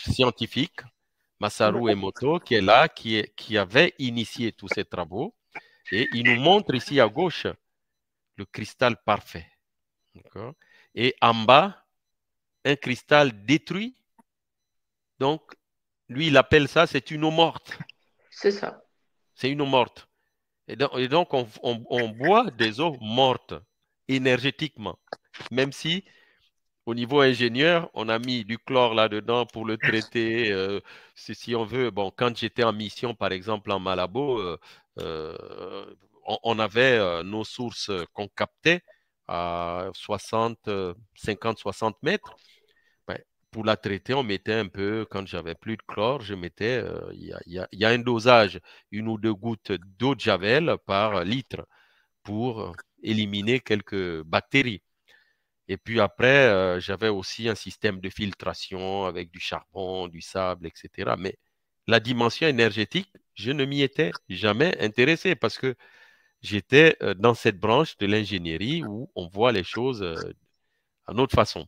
scientifique, Masaru Emoto, qui est là, qui avait initié tous ces travaux, et il nous montre ici à gauche le cristal parfait. D'accord. Et en bas, un cristal détruit. Donc, lui, il appelle ça, c'est une eau morte. C'est ça. C'est une eau morte. Et donc on boit des eaux mortes énergétiquement, même si au niveau ingénieur, on a mis du chlore là-dedans pour le traiter. Si on veut, bon, quand j'étais en mission, par exemple, en Malabo, on avait nos sources qu'on captait à 60, 50, 60 mètres. Ben, pour la traiter, on mettait un peu, quand j'avais plus de chlore, je mettais, il y a un dosage, une ou deux gouttes d'eau de javel par litre pour éliminer quelques bactéries. Et puis après, j'avais aussi un système de filtration avec du charbon, du sable, etc. Mais la dimension énergétique, je ne m'y étais jamais intéressé parce que j'étais dans cette branche de l'ingénierie où on voit les choses d'une autre façon.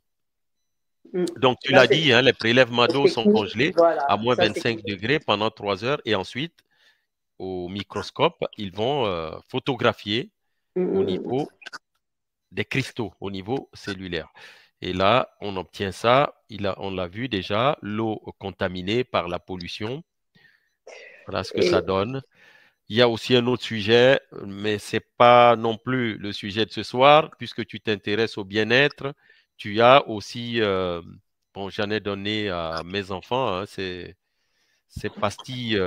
Mm. Donc, tu Là, l'as dit, hein, les prélèvements d'eau sont technique. congelés à Voilà, moins ça c'est cool. 25 degrés pendant 3 heures et ensuite, au microscope, ils vont photographier Mm, au mm, mm. niveau des cristaux au niveau cellulaire. Et là, on obtient ça, on l'a vu déjà, l'eau contaminée par la pollution. Voilà ce que ça Et donne. Il y a aussi un autre sujet, mais ce n'est pas non plus le sujet de ce soir, puisque tu t'intéresses au bien-être. Tu as aussi, bon, j'en ai donné à mes enfants, hein, ces pastilles,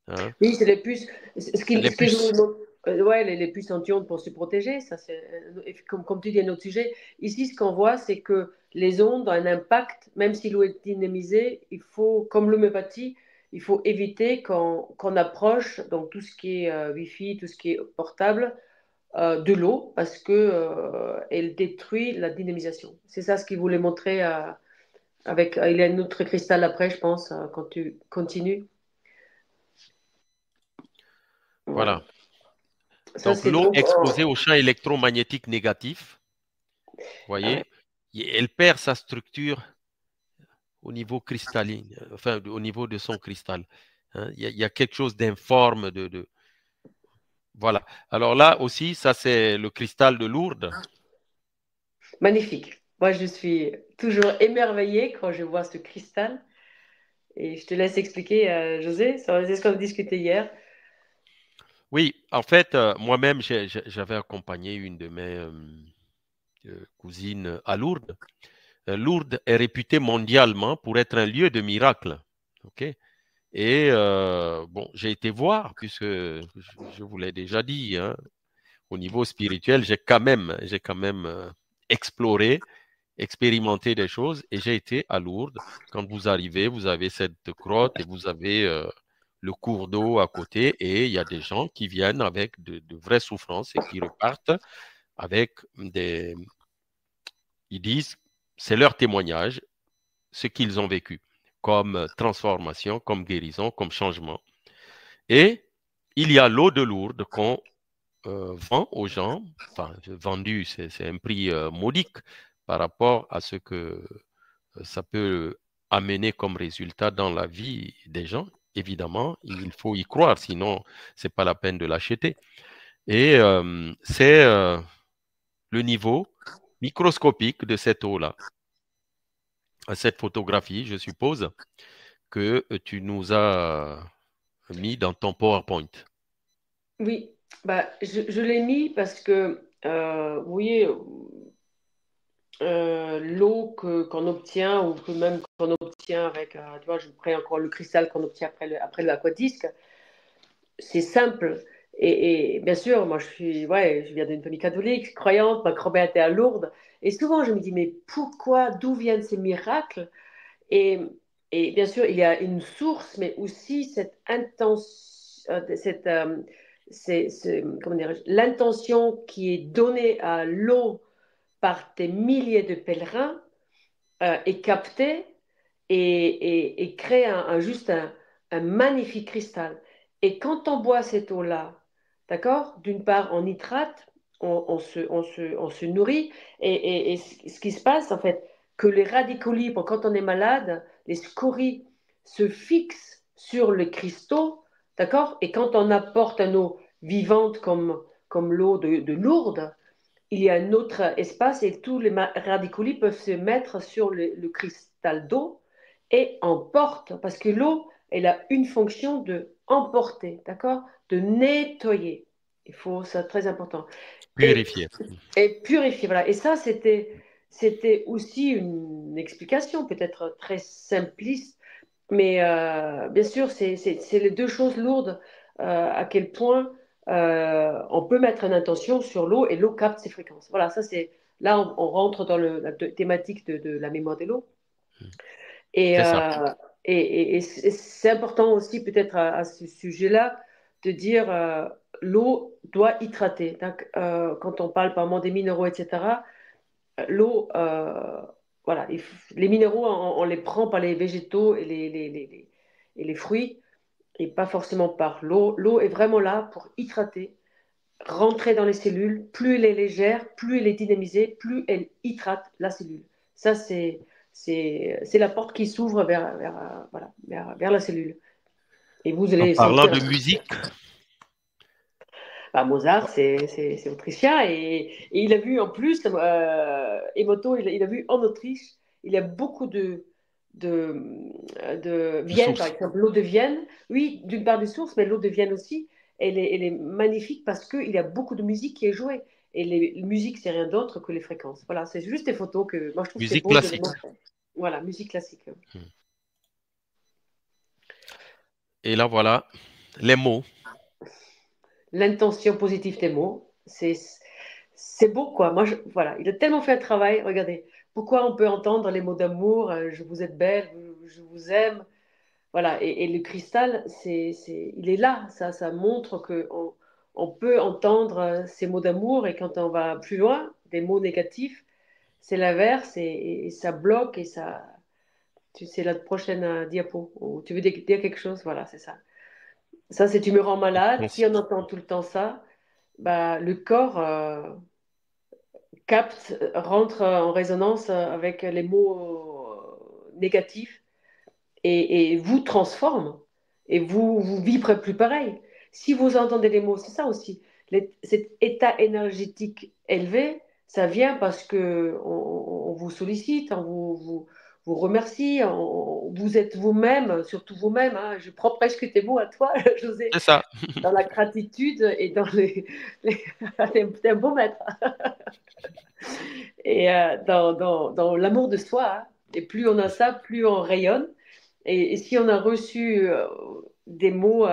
hein, oui, c'est les puces. les Ce que je puces. vous ouais, les puces anti-ondes pour se protéger, ça c'est comme tu dis un autre sujet. Ici, ce qu'on voit, c'est que les ondes ont un impact, même si l'eau est dynamisée, il faut, comme l'homéopathie, il faut éviter qu'on approche donc tout ce qui est Wi-Fi, tout ce qui est portable, de l'eau parce que elle détruit la dynamisation. C'est ça ce qu'il voulait montrer avec. Il y a un autre cristal après, je pense, quand tu continues. Voilà. Voilà. Ça, Donc, c'est l'eau donc. exposée aux champs électromagnétiques négatifs Vous Ah ouais. voyez, elle perd sa structure au niveau cristalline, enfin au niveau de son cristal. Hein. Il y a quelque chose d'informe voilà. Alors là aussi, ça c'est le cristal de Lourdes. Magnifique. Moi, je suis toujours émerveillée quand je vois ce cristal. Et je te laisse expliquer, José. C'est ce qu'on a discuté hier. Oui, en fait, moi-même, j'avais accompagné une de mes cousines à Lourdes. Lourdes est réputée mondialement pour être un lieu de miracle. OK? Et bon, j'ai été voir, puisque je vous l'ai déjà dit, hein, au niveau spirituel, j'ai quand même exploré, expérimenté des choses et j'ai été à Lourdes. Quand vous arrivez, vous avez cette grotte et vous avez le cours d'eau à côté et il y a des gens qui viennent avec de vraies souffrances et qui repartent avec des... Ils disent, c'est leur témoignage, ce qu'ils ont vécu comme transformation, comme guérison, comme changement. Et il y a l'eau de Lourdes qu'on vend aux gens, enfin, vendu, c'est un prix modique par rapport à ce que ça peut amener comme résultat dans la vie des gens. Évidemment, il faut y croire, sinon, ce n'est pas la peine de l'acheter. Et c'est le niveau microscopique de cette eau-là. Cette photographie, je suppose, que tu nous as mis dans ton PowerPoint. Oui, bah, je l'ai mis parce que, vous voyez, l'eau qu'on obtient ou que même qu'on obtient avec, tu vois, je prends encore le cristal qu'on obtient après l'aquadisque, c'est simple. Et bien sûr, moi, ouais, je viens d'une famille catholique, croyante, ma grand-mère était à Lourdes. Et souvent, je me dis, mais pourquoi, d'où viennent ces miracles? Et, et bien sûr, il y a une source, mais aussi cette intention, comment l'intention qui est donnée à l'eau par des milliers de pèlerins est captée et crée juste un magnifique cristal. Et quand on boit cette eau-là, d'accord, d'une part en nitrate, on se nourrit, et ce qui se passe, en fait, que les radicaux libres, quand on est malade, les scories se fixent sur les cristaux, d'accord, et quand on apporte une eau vivante comme l'eau de Lourdes, il y a un autre espace et tous les radicaux peuvent se mettre sur le cristal d'eau et emporte, parce que l'eau, elle a une fonction de emporter, d'accord? De nettoyer. Il faut, ça, très important. Et, Purifié. et purifier, voilà. Et ça, c'était aussi une explication, peut-être très simpliste, mais bien sûr, c'est les deux choses lourdes, à quel point on peut mettre une intention sur l'eau et l'eau capte ses fréquences. Voilà, ça c'est. Là, on rentre dans la thématique de la mémoire de l'eau. Et, C'est ça. et c'est important aussi, peut-être à ce sujet-là, de dire l'eau doit hydrater. Donc, quand on parle par exemple des minéraux, etc., l'eau, voilà, les minéraux, on les prend par les végétaux et les fruits, et pas forcément par l'eau. L'eau est vraiment là pour hydrater, rentrer dans les cellules. Plus elle est légère, plus elle est dynamisée, plus elle hydrate la cellule. Ça, c'est la porte qui s'ouvre voilà, vers la cellule. Et vous En allez parlant sentir. de musique, Bah, Mozart, c'est autrichien et il a vu en plus, Emoto, il a vu en Autriche, il y a beaucoup de, de de Vienne, par source. exemple, l'eau de Vienne, oui, d'une part des sources, mais l'eau de Vienne aussi, elle est magnifique parce qu'il y a beaucoup de musique qui est jouée. Et les musiques, c'est rien d'autre que les fréquences. Voilà, c'est juste des photos que moi je trouve que c'est Musique beau de les classique. montrer. Voilà, musique classique. Et là, voilà, les mots. L'intention positive des mots, c'est beau, quoi. Moi, voilà, il a tellement fait un travail. Regardez, pourquoi on peut entendre les mots d'amour, je vous êtes belle, je vous aime. Voilà, et le cristal, il est là. Ça montre on peut entendre ces mots d'amour, et quand on va plus loin, des mots négatifs, c'est l'inverse, et ça bloque, et ça. C'est la prochaine diapo. Ou tu veux dire quelque chose? Voilà, c'est ça. Ça, c'est tu me rends malade. Si on entend tout le temps ça, bah, le corps capte, rentre en résonance avec les mots négatifs et vous transforme et vous vibrez plus pareil. Si vous entendez les mots, c'est ça aussi. Cet état énergétique élevé, ça vient parce que on vous sollicite, on vous remercie, vous êtes vous-même, surtout vous-même. Hein. Je prends presque tes mots à toi, José, C'est ça. dans la gratitude et dans t'es un bon maître. Et dans l'amour de soi. Hein. Et plus on a ça, plus on rayonne. Et si on a reçu des mots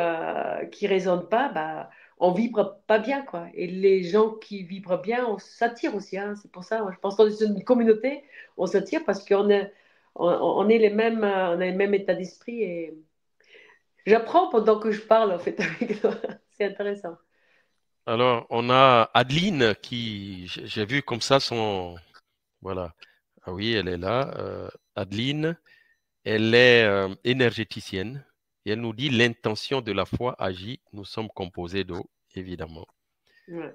qui résonnent pas, bah, on vibre pas bien, quoi. Et les gens qui vibrent bien, on s'attire aussi. Hein. C'est pour ça, moi, je pense que dans une communauté, on s'attire parce on est les mêmes, on a le même état d'esprit. Et j'apprends pendant que je parle, en fait, avec toi. C'est intéressant. Alors, on a Adeline qui, j'ai vu comme ça son, voilà. Ah oui, elle est là. Adeline, elle est énergéticienne et elle nous dit l'intention de la foi agit. Nous sommes composés d'eau, évidemment. Ouais.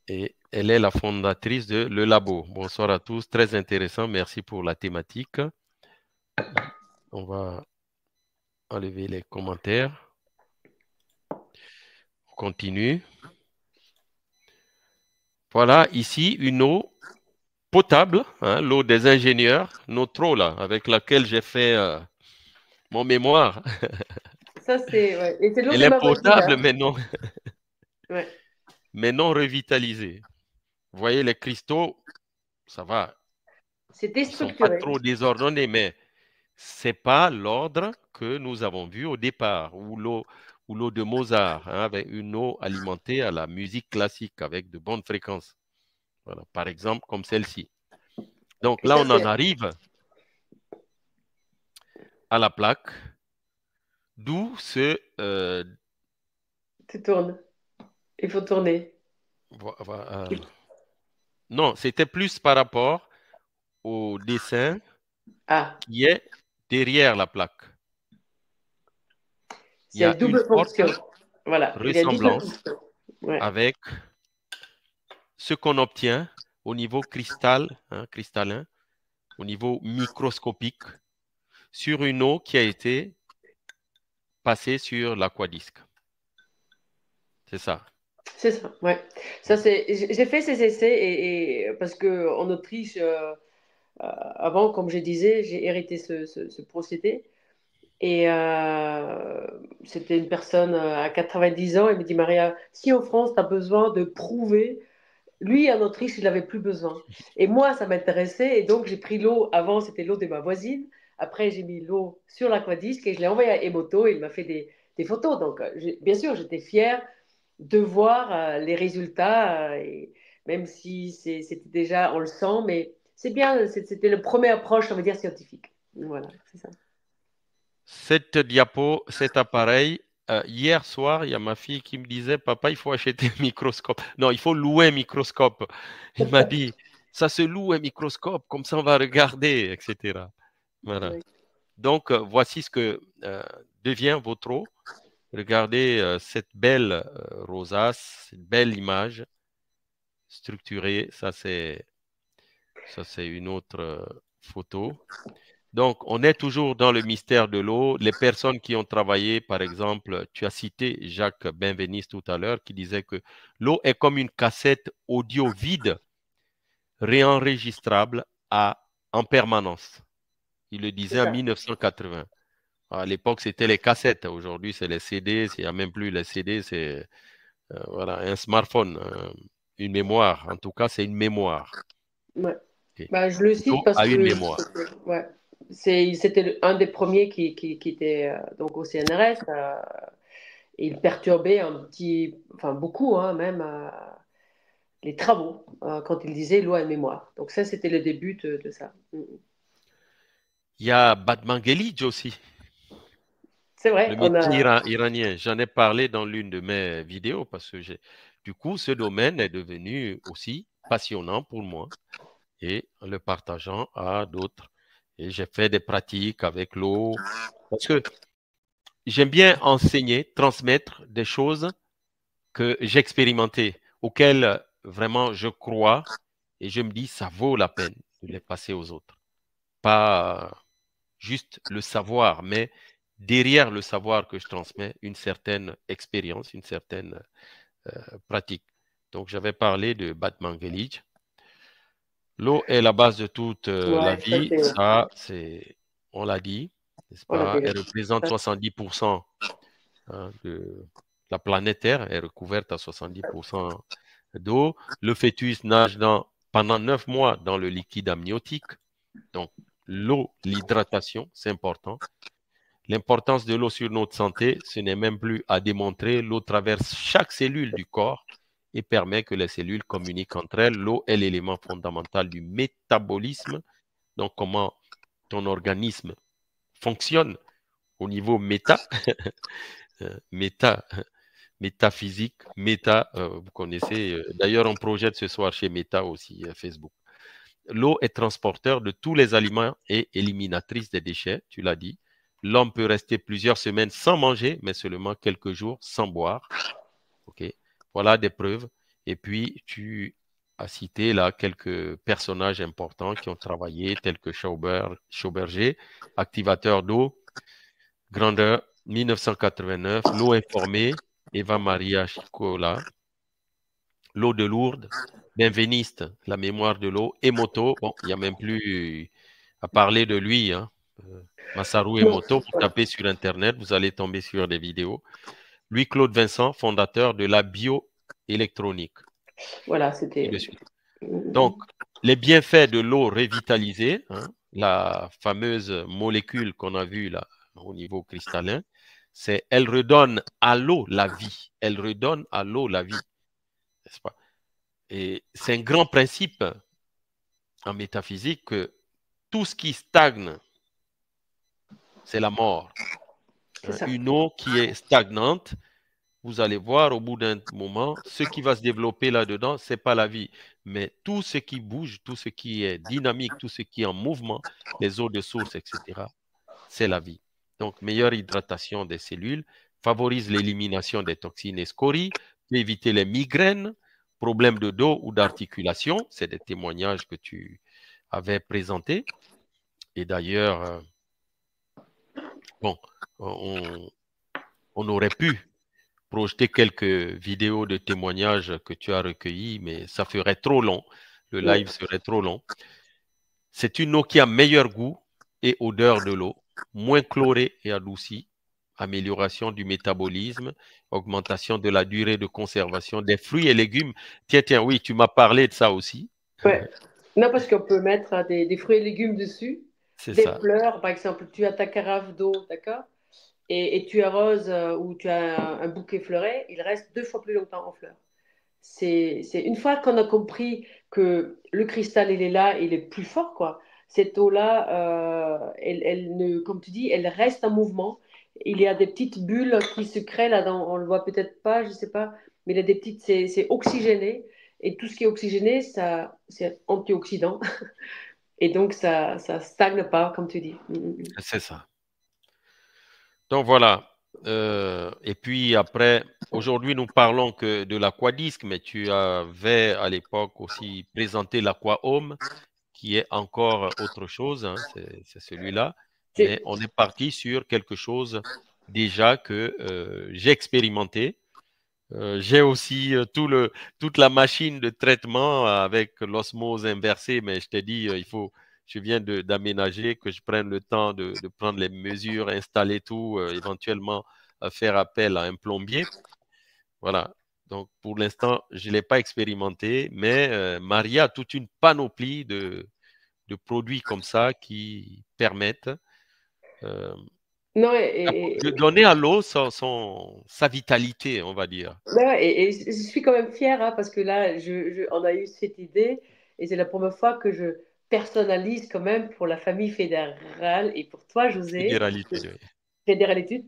Et elle est la fondatrice de Le Labo. Bonsoir à tous, très intéressant. Merci pour la thématique. On va enlever les commentaires. On continue. Voilà, ici, une eau potable, hein, l'eau des ingénieurs, notre eau là, avec laquelle j'ai fait mon mémoire. Ça, c'est. Ouais. Et c'est l'eau Elle de est ma voisine. potable, Hein. Ouais. mais non revitalisée. Vous voyez, les cristaux, ça va, C'est ils sont pas déstructuré. trop désordonnés, mais c'est pas l'ordre que nous avons vu au départ, ou l'eau de Mozart, hein, avec une eau alimentée à la musique classique avec de bonnes fréquences. Voilà, par exemple, comme celle-ci. Donc Et là, ça, on en c'est. arrive à la plaque, d'où ce Tu tournes. Il faut tourner. non, c'était plus par rapport au dessin Ah, qui est derrière la plaque. Il y c'est a une double forte fonction. Voilà, il y a double ressemblance fonction. Ouais. avec ce qu'on obtient au niveau cristal, hein, cristallin, au niveau microscopique, sur une eau qui a été passée sur l'aquadisc. C'est ça. C'est ça, ouais. Ça, c'est. J'ai fait ces essais parce que en Autriche, avant, comme je disais, j'ai hérité ce procédé. Et c'était une personne à 90 ans. Il me dit, Maria, si en France, tu as besoin de prouver, lui, en Autriche, il n'avait plus besoin. Et moi, ça m'intéressait. Et donc, j'ai pris l'eau. Avant, c'était l'eau de ma voisine. Après, j'ai mis l'eau sur l'aquadisc et je l'ai envoyé à Emoto. Et il m'a fait des photos. Donc, bien sûr, j'étais fière de voir les résultats. Et même si c'était déjà, on le sent, mais c'est bien. C'était la première approche, on va dire, scientifique. Voilà, c'est ça. Cette diapo, cet appareil, hier soir, il y a ma fille qui me disait, Papa, il faut acheter un microscope. Non, il faut louer un microscope. Il m'a dit, ça se loue un microscope, comme ça on va regarder, etc. Voilà. Oui. Donc, voici ce que devient votre eau. Regardez cette belle rosace, cette belle image structurée. Ça, c'est une autre photo. Donc, on est toujours dans le mystère de l'eau. Les personnes qui ont travaillé, par exemple, tu as cité Jacques Benveniste tout à l'heure, qui disait que l'eau est comme une cassette audio vide, réenregistrable en permanence. Il le C'est disait en ça. 1980. À l'époque, c'était les cassettes. Aujourd'hui, c'est les CD. Il n'y a même plus les CD. C'est voilà, un smartphone, une mémoire. En tout cas, c'est une mémoire. Ouais. Okay. Bah, je le L'eau cite parce a une que mémoire. ouais. C'était un des premiers qui était donc au CNRS. Et il perturbait enfin beaucoup, hein, même les travaux, quand il disait loi et mémoire. Donc ça, c'était le début de ça. Il y a Batmanghelidj aussi. C'est vrai, Le on métier a. iranien, j'en ai parlé dans l'une de mes vidéos parce que du coup, ce domaine est devenu aussi passionnant pour moi et en le partageant à d'autres. Et j'ai fait des pratiques avec l'eau parce que j'aime bien enseigner, transmettre des choses que j'ai expérimentées, auxquelles vraiment je crois Et je me dis, ça vaut la peine de les passer aux autres. Pas juste le savoir, mais derrière le savoir que je transmets, une certaine expérience, une certaine pratique. Donc, j'avais parlé de Batman Village. L'eau est la base de toute la Ouais, ça vie. c'est, Ça, on l'a dit, n'est-ce on l'a pas? déjà Elle dit. représente 70% de la planète Terre, est recouverte à 70% d'eau. Le fœtus nage pendant 9 mois dans le liquide amniotique. Donc, l'eau, l'hydratation, c'est important. L'importance de l'eau sur notre santé, ce n'est même plus à démontrer. L'eau traverse chaque cellule du corps et permet que les cellules communiquent entre elles. L'eau est l'élément fondamental du métabolisme. Donc, comment ton organisme fonctionne au niveau méta, métaphysique, vous connaissez. D'ailleurs, on projette ce soir chez Meta aussi, Facebook. L'eau est transporteur de tous les aliments et éliminatrice des déchets, tu l'as dit. L'homme peut rester plusieurs semaines sans manger, mais seulement quelques jours sans boire. OK? Voilà des preuves. Et puis, tu as cité là quelques personnages importants qui ont travaillé, tels que Schauberger, activateur d'eau, grandeur 1989, l'eau informée, Eva Maria Chicola, l'eau de Lourdes, Benveniste, la mémoire de l'eau, Emoto, bon, il n'y a même plus à parler de lui, hein. Masaru Non, Emoto, vous tapez sur Internet, vous allez tomber sur des vidéos. Lui, Claude Vincent, fondateur de la bioélectronique, voilà, et de c'était. suite. Donc, les bienfaits de l'eau revitalisée, hein, la fameuse molécule qu'on a vue là au niveau cristallin, c'est elle redonne à l'eau la vie. Elle redonne à l'eau la vie, n'est-ce pas? Et c'est un grand principe en métaphysique que tout ce qui stagne, c'est la mort. C'est ça. Une eau qui est stagnante, vous allez voir au bout d'un moment, ce qui va se développer là-dedans, ce n'est pas la vie. Mais tout ce qui bouge, tout ce qui est dynamique, tout ce qui est en mouvement, les eaux de source, etc., c'est la vie. Donc, meilleure hydratation des cellules, favorise l'élimination des toxines et scories, peut éviter les migraines, problèmes de dos ou d'articulation. C'est des témoignages que tu avais présentés. Et d'ailleurs, bon, on, on aurait pu projeter quelques vidéos de témoignages que tu as recueillis, mais ça ferait trop long. Le Ouais. live serait trop long. C'est une eau qui a meilleur goût et odeur de l'eau, moins chlorée et adoucie, amélioration du métabolisme, augmentation de la durée de conservation des fruits et légumes. Tiens, tiens, oui, tu m'as parlé de ça aussi. Ouais. Non, parce qu'on peut mettre des fruits et légumes dessus, C'est des ça. fleurs, par exemple, tu as ta carafe d'eau, d'accord? Et tu arroses ou tu as un bouquet fleuré, il reste 2 fois plus longtemps en fleurs. C'est une fois qu'on a compris que le cristal, il est là, il est plus fort, quoi. Cette eau-là, elle ne, comme tu dis, elle reste en mouvement. Il y a des petites bulles qui se créent là-dedans. On le voit peut-être pas, je sais pas, mais il y a des petites, c'est oxygéné. Et tout ce qui est oxygéné, ça, c'est antioxydant. Et donc, ça stagne pas, comme tu dis. C'est ça. Donc voilà. Et puis après, aujourd'hui, nous parlons que de l'aquadisc, mais tu avais à l'époque aussi présenté l'aquahome, qui est encore autre chose, hein, c'est celui-là. Mais C'est- on est parti sur quelque chose déjà que j'ai expérimenté. J'ai aussi toute la machine de traitement avec l'osmose inversée, mais je t'ai dit, je viens d'aménager, que je prenne le temps de prendre les mesures, installer tout, éventuellement faire appel à un plombier. Voilà. Donc, pour l'instant, je ne l'ai pas expérimenté, mais Maria a toute une panoplie de produits comme ça qui permettent euh, non, de donner à l'eau sa vitalité, on va dire. ouais, et je suis quand même fière hein, parce que là, on a eu cette idée et c'est la première fois que je personnalise quand même pour la famille fédérale et pour toi, José, Fédéralité, oui. Fédérale Études,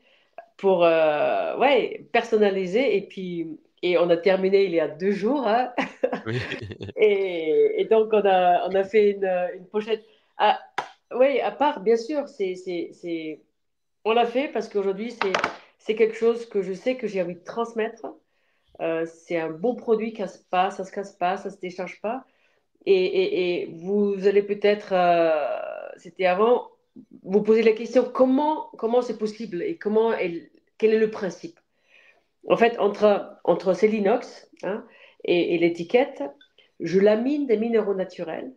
pour ouais, personnaliser et puis et on a terminé il y a 2 jours hein, Oui. et donc on a fait une pochette. Ah, oui, à part, bien sûr, on l'a fait parce qu'aujourd'hui, c'est quelque chose que je sais que j'ai envie de transmettre. C'est un bon produit, casse pas, ça se casse pas, ça se décharge pas. Et vous allez peut-être, c'était avant, vous poser la question comment c'est possible et quel est le principe. En fait, entre c'est l'inox, hein, et l'étiquette, je lamine des minéraux naturels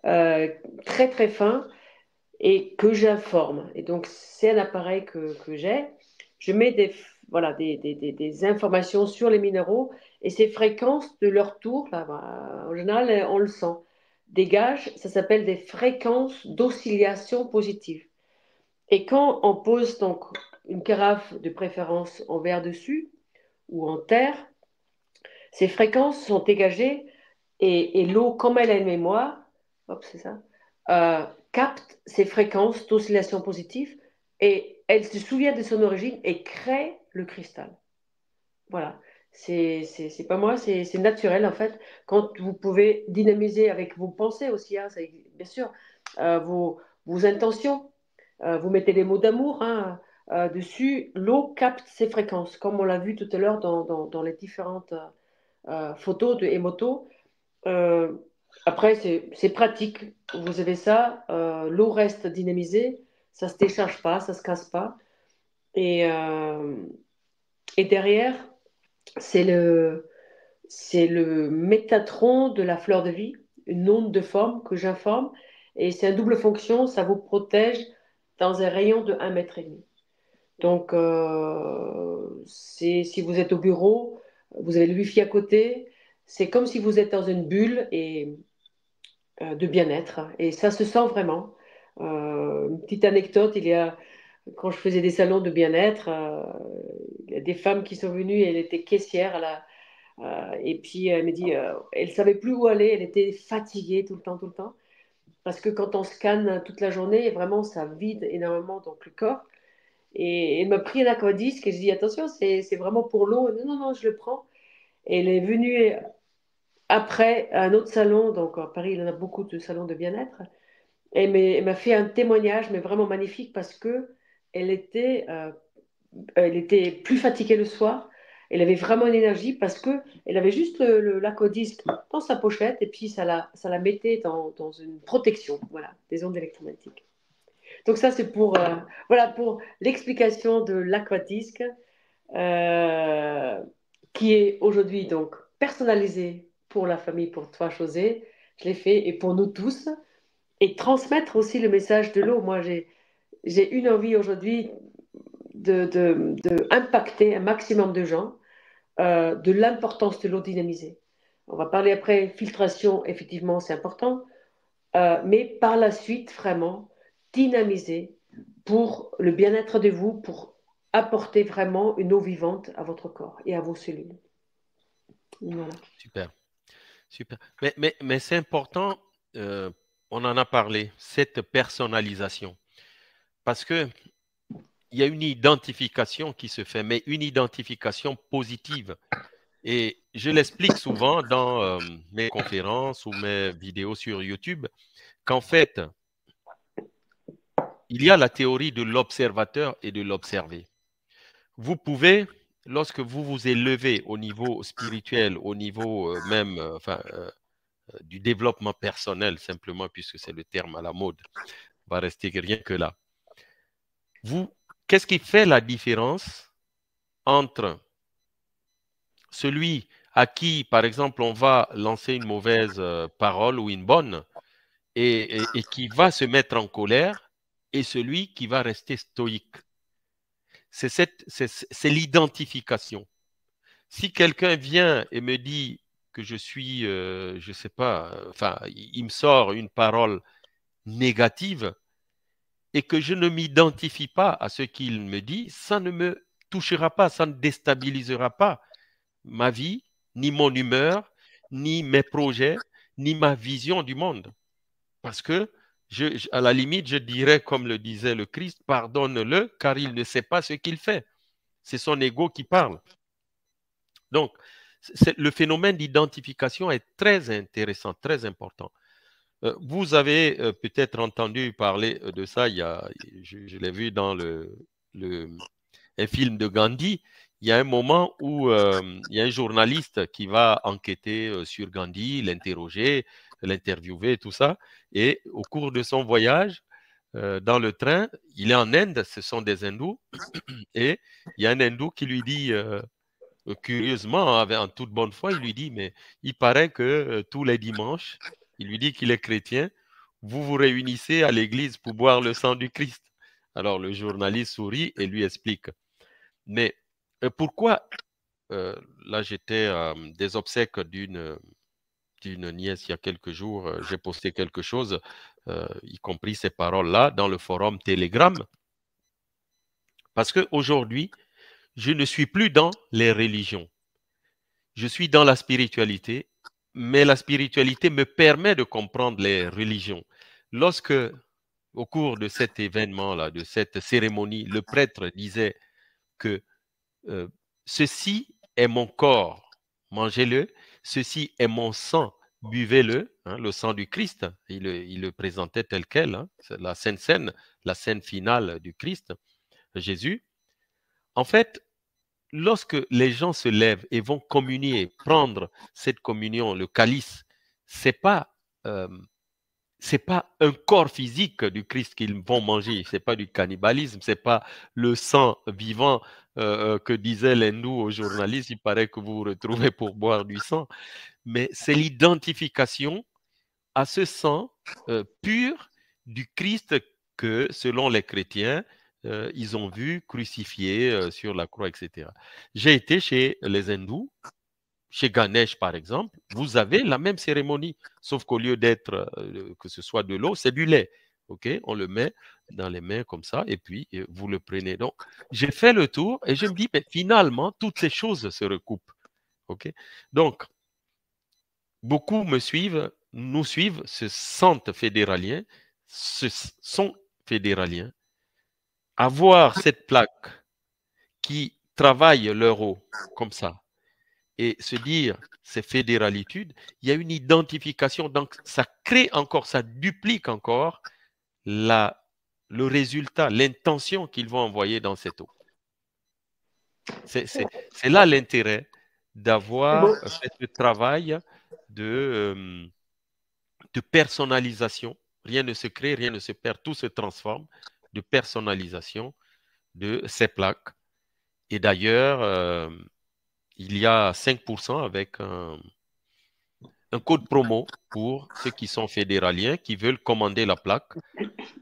euh, très très fins et que j'informe. Et donc, c'est un appareil que j'ai. Je mets voilà, des informations sur les minéraux et ces fréquences de leur tour, là, en général, on le sent, dégagent, ça s'appelle des fréquences d'oscillation positive. Et quand on pose donc une carafe de préférence en verre dessus ou en terre, ces fréquences sont dégagées et l'eau, comme elle a une mémoire, hop, c'est ça, capte ces fréquences d'oscillation positive et elle se souvient de son origine et crée le cristal. Voilà. C'est pas moi, c'est naturel en fait. Quand vous pouvez dynamiser avec vos pensées aussi, hein, bien sûr, vos intentions, vous mettez les mots d'amour hein, dessus, l'eau capte ces fréquences, comme on l'a vu tout à l'heure dans les différentes photos de Emoto. Euh, Après, c'est pratique. Vous avez ça, l'eau reste dynamisée, ça ne se décharge pas, ça ne se casse pas. Et, euh, et derrière, c'est le métatron de la fleur de vie, une onde de forme que j'informe. Et c'est un double fonction, ça vous protège dans un rayon de 1,5 m. Donc, si vous êtes au bureau, vous avez le Wi-Fi à côté, c'est comme si vous êtes dans une bulle de bien-être. Et ça se sent vraiment. Une petite anecdote, quand je faisais des salons de bien-être, il y a des femmes qui sont venues, elle était caissière et puis elle me dit, elle savait plus où aller, elle était fatiguée tout le temps, parce que quand on scanne toute la journée, vraiment ça vide énormément donc le corps. Et elle m'a pris un aquadisque et je dis attention, c'est vraiment pour l'eau. Non, non, non, je le prends. Et elle est venue après à un autre salon, donc à Paris, il y en a beaucoup de salons de bien-être. Et elle m'a fait un témoignage, mais vraiment magnifique, parce que elle était, euh, elle était plus fatiguée le soir. Elle avait vraiment une énergie parce que elle avait juste l'aquadisque dans sa pochette et puis ça la mettait dans une protection, voilà, des ondes électromagnétiques. Donc ça, c'est voilà, pour l'explication de l'aquadisque euh, qui est aujourd'hui donc personnalisé pour la famille, pour toi, José. Je l'ai fait et pour nous tous. Et transmettre aussi le message de l'eau. Moi, j'ai une envie aujourd'hui de impacter un maximum de gens de l'importance de l'eau dynamisée. On va parler après filtration, effectivement, c'est important, mais par la suite, vraiment, dynamiser pour le bien-être de vous, pour apporter vraiment une eau vivante à votre corps et à vos cellules. Voilà. Super, super. Mais c'est important, euh, on en a parlé, cette personnalisation. Parce que il y a une identification qui se fait, mais une identification positive. Et je l'explique souvent dans mes conférences ou mes vidéos sur YouTube, qu'en fait, il y a la théorie de l'observateur et de l'observé. Vous pouvez, lorsque vous vous élevez au niveau spirituel, au niveau même du développement personnel, simplement, puisque c'est le terme à la mode, on va rester rien que là. Qu'est-ce qui fait la différence entre celui à qui, par exemple, on va lancer une mauvaise parole ou une bonne et qui va se mettre en colère et celui qui va rester stoïque? C'est l'identification. Si quelqu'un vient et me dit que je suis, je ne sais pas, enfin, il me sort une parole négative et que je ne m'identifie pas à ce qu'il me dit, ça ne me touchera pas, ça ne déstabilisera pas ma vie, ni mon humeur, ni mes projets, ni ma vision du monde. Parce que, à la limite, je dirais, comme le disait le Christ, pardonne-le, car il ne sait pas ce qu'il fait. C'est son ego qui parle. Donc, le phénomène d'identification est très intéressant, très important. Vous avez peut-être entendu parler de ça, je l'ai vu dans un film de Gandhi. Il y a un moment où il y a un journaliste qui va enquêter sur Gandhi, l'interroger, l'interviewer et tout ça. Et au cours de son voyage, dans le train, il est en Inde, ce sont des hindous, et il y a un hindou qui lui dit, curieusement, en toute bonne foi, il lui dit, mais il paraît que tous les dimanches, il lui dit qu'il est chrétien, vous vous réunissez à l'église pour boire le sang du Christ. Alors le journaliste sourit et lui explique. Mais pourquoi, là j'étais des obsèques d'une nièce il y a quelques jours, j'ai posté quelque chose, y compris ces paroles-là, dans le forum Telegram, parce qu'aujourd'hui, je ne suis plus dans les religions. Je suis dans la spiritualité, mais la spiritualité me permet de comprendre les religions. Lorsque, au cours de cet événement-là, de cette cérémonie, le prêtre disait que ceci est mon corps, mangez-le, ceci est mon sang, buvez-le, hein, le sang du Christ, il le présentait tel quel, hein, la Sainte Seine, la scène finale du Christ, Jésus. En fait, lorsque les gens se lèvent et vont communier, prendre cette communion, le calice, c'est pas un corps physique du Christ qu'ils vont manger, c'est pas du cannibalisme, c'est pas le sang vivant que disait l'hindou au journaliste, il paraît que vous vous retrouvez pour boire du sang, mais c'est l'identification à ce sang pur du Christ que, selon les chrétiens, ils ont vu crucifié sur la croix, etc. J'ai été chez les hindous, chez Ganesh par exemple, vous avez la même cérémonie, sauf qu'au lieu d'être, que ce soit de l'eau, c'est du lait. Okay, on le met dans les mains comme ça et puis vous le prenez. Donc, j'ai fait le tour et je me dis, mais finalement, toutes ces choses se recoupent. Okay? Donc, beaucoup me suivent, nous suivent, se sentent fédéraliens, sont fédéraliens. Avoir cette plaque qui travaille leur eau comme ça et se dire c'est fédéralitude, il y a une identification, donc ça crée encore, ça duplique encore le résultat, l'intention qu'ils vont envoyer dans cette eau. C'est là l'intérêt d'avoir fait ce travail de personnalisation. Rien ne se crée, rien ne se perd, tout se transforme, de personnalisation de ces plaques. Et d'ailleurs, il y a 5% avec un code promo pour ceux qui sont fédéraliens, qui veulent commander la plaque.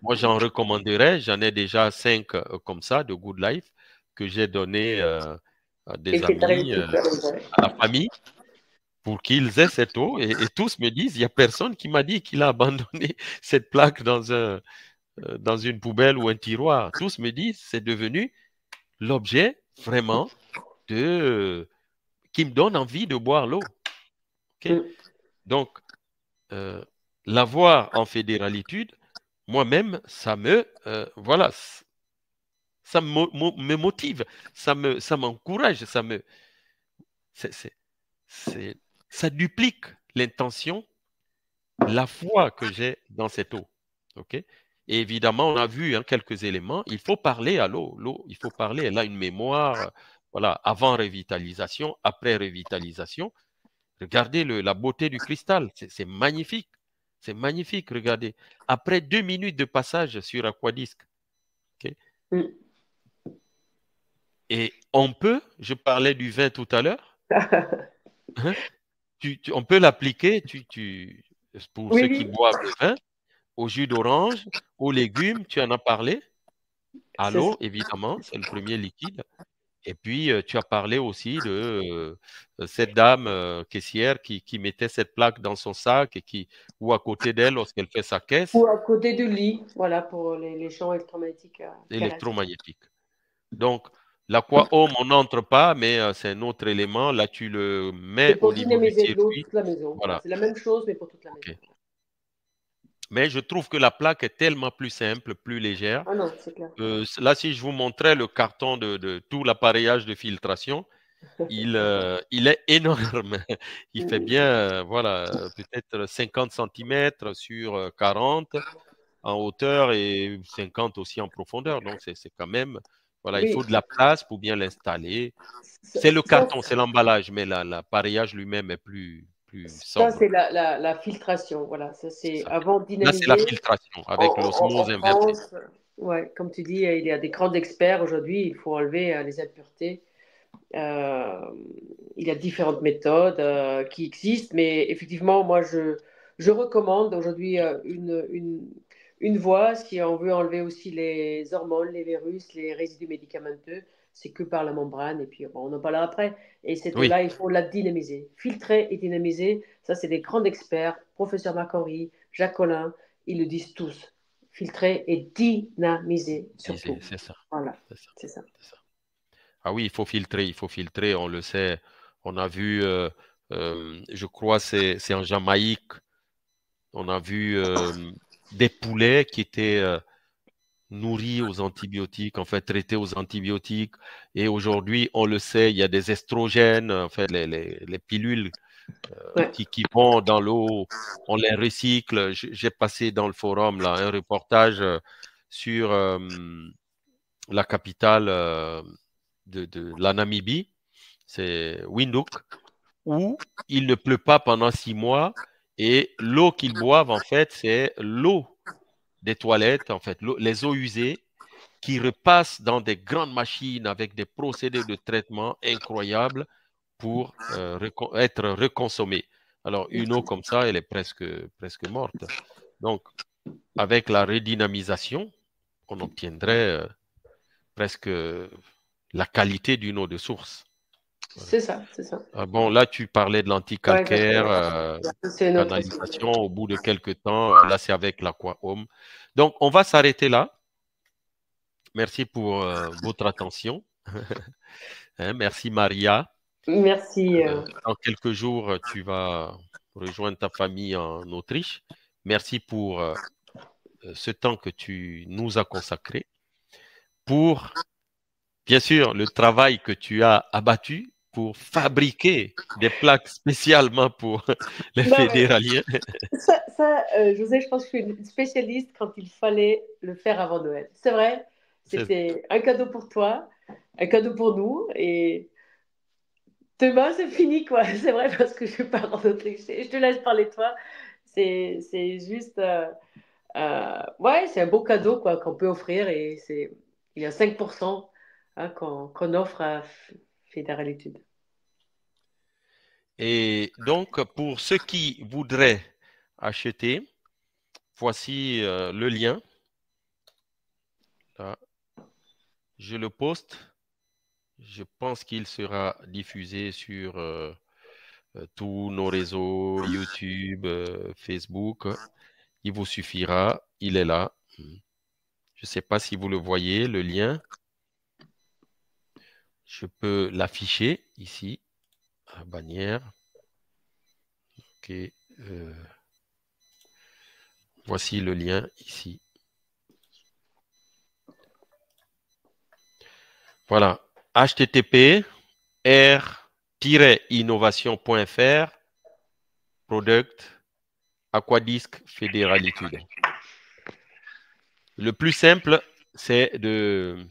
Moi, j'en recommanderais, j'en ai déjà 5 comme ça, de Good Life, que j'ai donné à des amis, à la famille, pour qu'ils aient cette eau. Et tous me disent, il n'y a personne qui m'a dit qu'il a abandonné cette plaque dans une poubelle ou un tiroir. Tous me disent, c'est devenu l'objet vraiment qui me donne envie de boire l'eau. Okay? Donc, l'avoir en fédéralitude, moi-même, ça me, voilà, ça me motive, ça m'encourage, ça duplique l'intention, la foi que j'ai dans cette eau. Ok? Et évidemment, on a vu hein, quelques éléments. Il faut parler à l'eau. L'eau, il faut parler. Elle a une mémoire. Voilà, avant revitalisation, après revitalisation. Regardez la beauté du cristal. C'est magnifique. C'est magnifique. Regardez. Après 2 minutes de passage sur Aquadisc. Okay? Et on peut, je parlais du vin tout à l'heure, hein, on peut l'appliquer pour ceux qui boivent le vin, au jus d'orange, aux légumes, tu en as parlé, à l'eau, évidemment, c'est le premier liquide. Et puis, tu as parlé aussi de cette dame caissière qui mettait cette plaque dans son sac ou à côté d'elle lorsqu'elle fait sa caisse. Ou à côté du lit, voilà, pour les champs électromagnétiques. Électromagnétiques. Donc, l'aquahome, on n'entre pas, mais c'est un autre élément. Là, tu le mets au niveau du circuit. Toute la maison. Voilà. C'est la même chose, mais pour toute la maison. Mais je trouve que la plaque est tellement plus simple, plus légère. Ah non, c'est clair. Là, si je vous montrais le carton de tout l'appareillage de filtration, il est énorme. Il fait bien, voilà, peut-être 50 cm sur 40 en hauteur et 50 aussi en profondeur. Donc, c'est quand même, voilà, il faut de la place pour bien l'installer. C'est le carton, c'est l'emballage, mais l'appareillage lui-même est plus plus Ça, sobre. c'est la filtration. Voilà, ça c'est avant de Là, c'est la dynamiser. filtration avec l'osmose En inversée. France, ouais, comme tu dis, il y a des grands experts aujourd'hui. Il faut enlever les impuretés. Il y a différentes méthodes qui existent, mais effectivement, moi, je recommande aujourd'hui une voie si on veut enlever aussi les hormones, les virus, les résidus médicamenteux. C'est que par la membrane, et puis bon, on en parlera après. Et cette Oui, eau-là, il faut la dynamiser. Filtrer et dynamiser, ça, c'est des grands experts. Professeur Marc-Henri, Jacques Collin, ils le disent tous. Filtrer et dynamiser, surtout. c'est ça. Voilà, C'est ça. c'est ça. C'est ça. Ah oui, il faut filtrer, on le sait. On a vu, je crois, c'est en Jamaïque, on a vu des poulets qui étaient nourris aux antibiotiques, en fait, traités aux antibiotiques. Et aujourd'hui, on le sait, il y a des estrogènes, en fait, les pilules Ouais. qui vont dans l'eau, on les recycle. J'ai passé dans le forum là, un reportage sur la capitale de la Namibie, c'est Windhoek, où il ne pleut pas pendant 6 mois et l'eau qu'ils boivent, en fait, c'est l'eau des toilettes, en fait, les eaux usées qui repassent dans des grandes machines avec des procédés de traitement incroyables pour être reconsommée. Alors, une eau comme ça, elle est presque morte. Donc, avec la redynamisation, on obtiendrait presque la qualité d'une eau de source. Voilà. C'est ça, c'est ça. Ah bon, là, tu parlais de Ouais, l'anticalcaire, exactement. C'est une autre. canalisation. Au bout de quelques temps, là, c'est avec l'Aqua-Home. Donc, on va s'arrêter là. Merci pour votre attention. Hein, merci, Maria. Merci. Dans quelques jours, tu vas rejoindre ta famille en Autriche. Merci pour ce temps que tu nous as consacré. Pour, bien sûr, le travail que tu as abattu pour fabriquer des plaques spécialement pour les Non, mais fédéraliens. José, je pense que je suis une spécialiste quand il fallait le faire avant Noël. C'est vrai, C'est c'était un cadeau pour toi, un cadeau pour nous. Et demain, c'est fini, quoi. C'est vrai, parce que je pars en Autriche. Je te laisse parler de toi. C'est juste. Ouais, c'est un beau cadeau, quoi, qu'on peut offrir. Et il y a 5% hein, qu'on offre à Fédéralitude. Et donc, pour ceux qui voudraient acheter, voici le lien. Là, je le poste. Je pense qu'il sera diffusé sur tous nos réseaux, YouTube, Facebook. Il vous suffira, il est là. Je ne sais pas si vous le voyez, le lien. Je peux l'afficher ici, à bannière. Ok. Voici le lien ici. Voilà. HTTP r-innovation.fr product Aquadisc Fédéralitude. Le plus simple, c'est de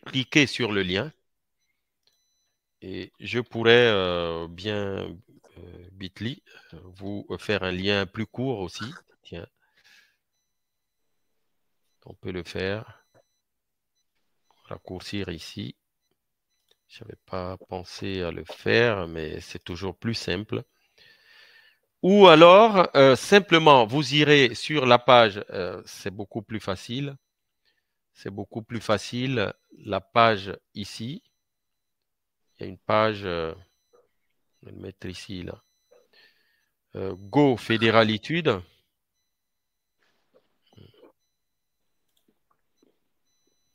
cliquer sur le lien et je pourrais bien Bitly vous faire un lien plus court aussi. Tiens, on peut le faire. Raccourcir ici. Je n'avais pas pensé à le faire, mais c'est toujours plus simple. Ou alors, simplement, vous irez sur la page, c'est beaucoup plus facile. C'est beaucoup plus facile. La page ici, il y a une page, je vais le mettre ici, là. Go Fédéralitude.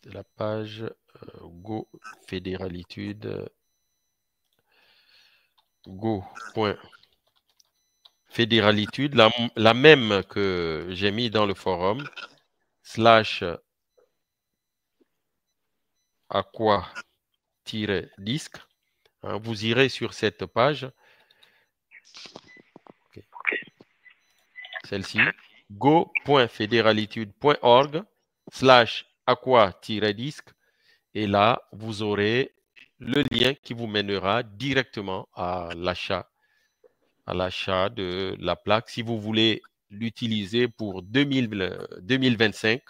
La page Go Fédéralitude. Go.fédéralitude, la même que j'ai mis dans le forum, /aqua-disc. Hein, vous irez sur cette page. Okay. Celle-ci, go.fédéralitude.org/aqua-disc. Et là, vous aurez le lien qui vous mènera directement à l'achat à l'achat de la plaque. Si vous voulez l'utiliser pour 2025,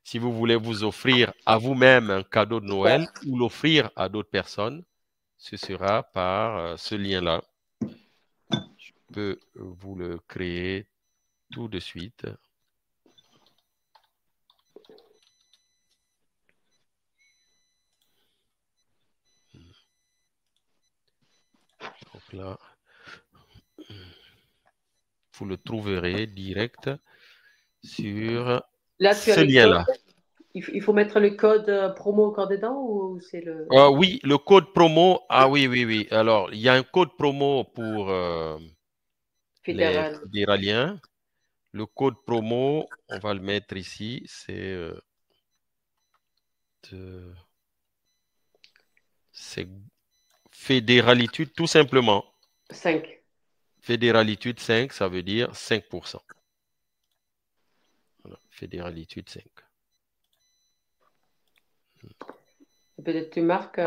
si vous voulez vous offrir à vous-même un cadeau de Noël ou l'offrir à d'autres personnes, ce sera par ce lien-là. Je peux vous le créer tout de suite. Donc là, vous le trouverez direct sur Là, tu as ce le code. lien-là. Il faut mettre le code promo encore dedans ou c'est le... Oui, le code promo. Ah oui, oui, oui. Alors, il y a un code promo pour les fédéral? fédéraliens. Le code promo, on va le mettre ici. C'est fédéralitude, tout simplement. 5. Fédéralitude 5, ça veut dire 5%. Voilà, fédéralitude 5. Peut-être tu marques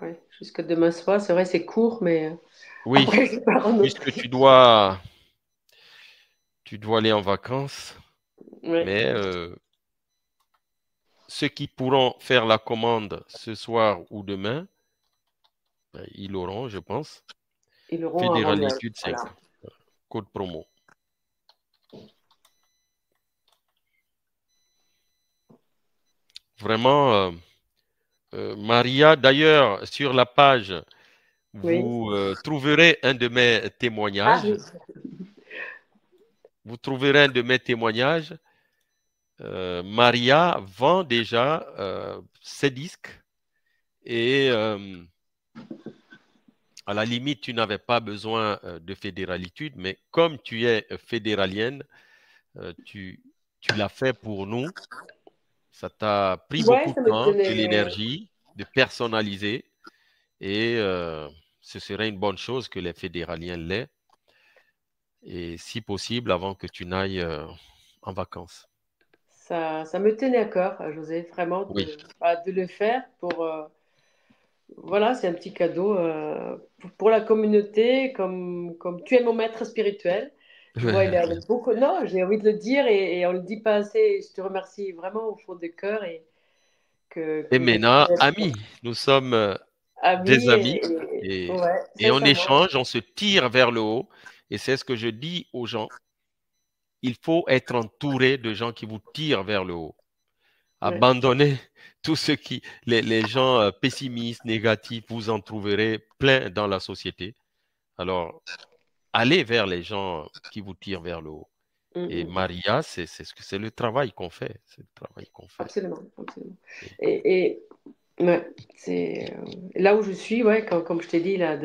ouais, jusqu'à demain soir. C'est vrai, c'est court, mais Oui, après, je pars en puisque Autriche. tu dois aller en vacances, Ouais. mais ceux qui pourront faire la commande ce soir ou demain, ben, ils l'auront, je pense. Ils l'auront avant Noël. Fédéralitude 5, Voilà. code promo. Vraiment, Maria, d'ailleurs, sur la page, Oui. vous trouverez un de mes Ah témoignages. oui. Vous trouverez un de mes témoignages. Maria vend déjà ses disques et à la limite, tu n'avais pas besoin de fédéralitude, mais comme tu es fédéralienne, tu l'as fait pour nous. Ça t'a pris Ouais, beaucoup de ça me temps, de tenait. l'énergie, de personnaliser et ce serait une bonne chose que les fédéraliens l'aient et si possible avant que tu n'ailles en vacances. Ça me tenait à cœur, José, vraiment Oui. de le faire pour. Voilà, c'est un petit cadeau pour la communauté, comme tu es mon maître spirituel. Je vois, il est avec beaucoup. Non, j'ai envie de le dire et on ne le dit pas assez. Je te remercie vraiment au fond du cœur et Et que je maintenant, puisse être amis, nous sommes des amie amis ouais, et on sincèrement. échange, on se tire vers le haut. Et c'est ce que je dis aux gens. Il faut être entouré de gens qui vous tirent vers le haut. Ouais. Abandonnez tous ceux qui, les gens pessimistes, négatifs, vous en trouverez plein dans la société. Alors, allez vers les gens qui vous tirent vers le haut. Mm, Et mm. Maria, c'est le travail qu'on fait. C'est le travail qu'on fait. Absolument, absolument. Et- Et ouais, c'est là où je suis, ouais, comme je t'ai dit, là,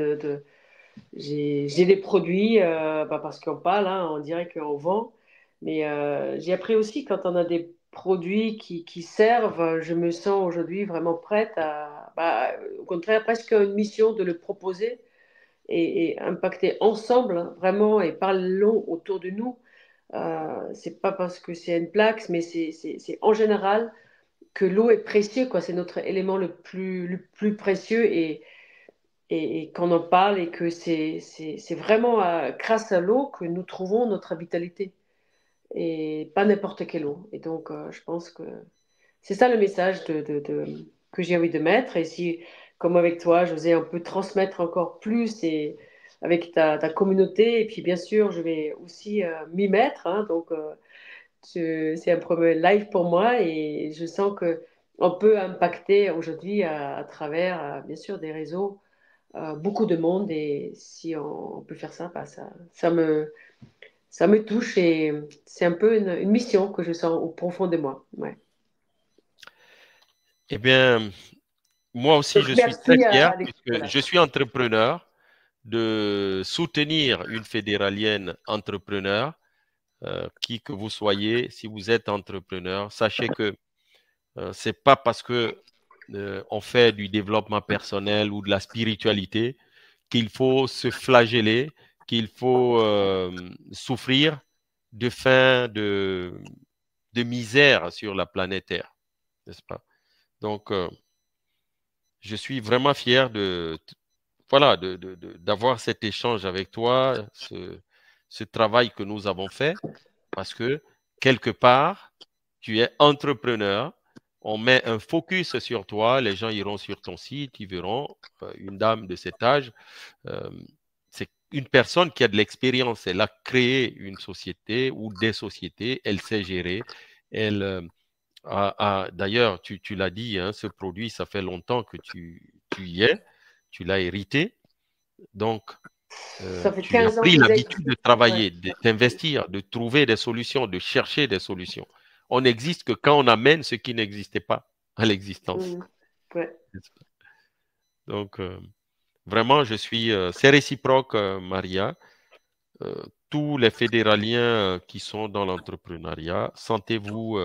j'ai des produits, bah, parce qu'on parle, hein, on dirait qu'on vend, mais j'ai appris aussi quand on a des produits qui servent, je me sens aujourd'hui vraiment prête à, bah, au contraire, presque une mission de le proposer et impacter ensemble, hein, vraiment, et parlons autour de nous. C'est pas parce que c'est une plaque, mais c'est en général que l'eau est précieux, quoi. C'est notre élément le plus précieux et qu'on en parle et que c'est vraiment grâce à l'eau que nous trouvons notre vitalité et pas n'importe quelle eau. Et donc, je pense que c'est ça le message que j'ai envie de mettre. Et si, comme avec toi, José, on peut transmettre encore plus et avec ta communauté, et puis bien sûr, je vais aussi m'y mettre. Hein, donc, c'est un premier live pour moi et je sens que on peut impacter aujourd'hui à travers, bien sûr, des réseaux beaucoup de monde et si on peut faire ça, bah, ça me touche et c'est un peu une mission que je sens au profond de moi. Ouais. Eh bien, moi aussi, Donc je suis très merci fier à Alex. puisque Voilà. je suis entrepreneur de soutenir une fédéralienne entrepreneur, qui que vous soyez, si vous êtes entrepreneur, sachez que c'est pas parce que on fait du développement personnel ou de la spiritualité qu'il faut se flageller, qu'il faut souffrir de faim, de misère sur la planète Terre, n'est-ce pas? Donc, je suis vraiment fier voilà, d'avoir cet échange avec toi, ce travail que nous avons fait, parce que quelque part, tu es entrepreneur, on met un focus sur toi, les gens iront sur ton site, ils verront une dame de cet âge. euh, c'est une personne qui a de l'expérience, elle a créé une société ou des sociétés, elle sait gérer, elle d'ailleurs, tu l'as dit, hein, ce produit, ça fait longtemps que tu y es, tu l'as hérité. Donc, Ça fait tu as 15 ans pris que l'habitude de j'existe. Ouais. travailler, d'investir, de trouver des solutions, de chercher des solutions. On n'existe que quand on amène ce qui n'existait pas à l'existence. Mm. Ouais. Donc, vraiment, c'est réciproque, Maria. Euh, Tous les fédéraliens qui sont dans l'entrepreneuriat, sentez-vous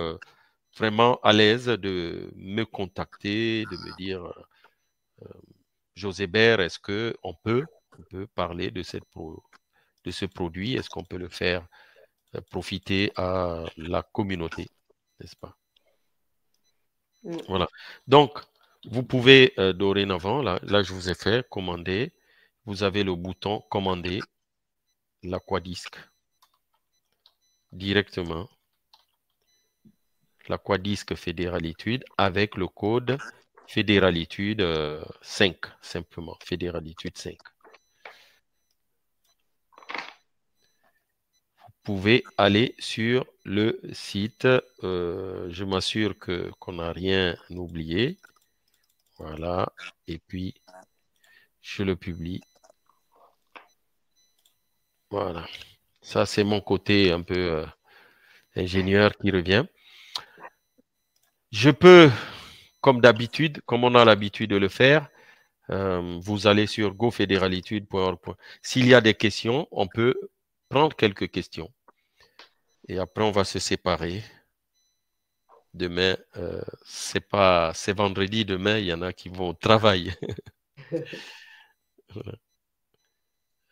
vraiment à l'aise de me contacter, de me dire, Josébert, est-ce on peut parler de ce produit? Est-ce qu'on peut le faire profiter à la communauté, n'est-ce pas? Mm. Voilà. Donc, vous pouvez dorénavant, là, je vous ai fait commander. Vous avez le bouton commander l'aquadisc directement. L'aquadisc Fédéralitude avec le code Fédéralitude 5, simplement. Fédéralitude 5. Pouvez aller sur le site. Je m'assure qu'on n'a rien oublié. Voilà. Et puis, je le publie. Voilà. Ça, c'est mon côté un peu ingénieur qui revient. Je peux, comme d'habitude, comme on a l'habitude de le faire, vous allez sur gofédéralitude.org. S'il y a des questions, on peut prendre quelques questions. Et après, on va se séparer. Demain, c'est vendredi. Demain, il y en a qui vont au travail.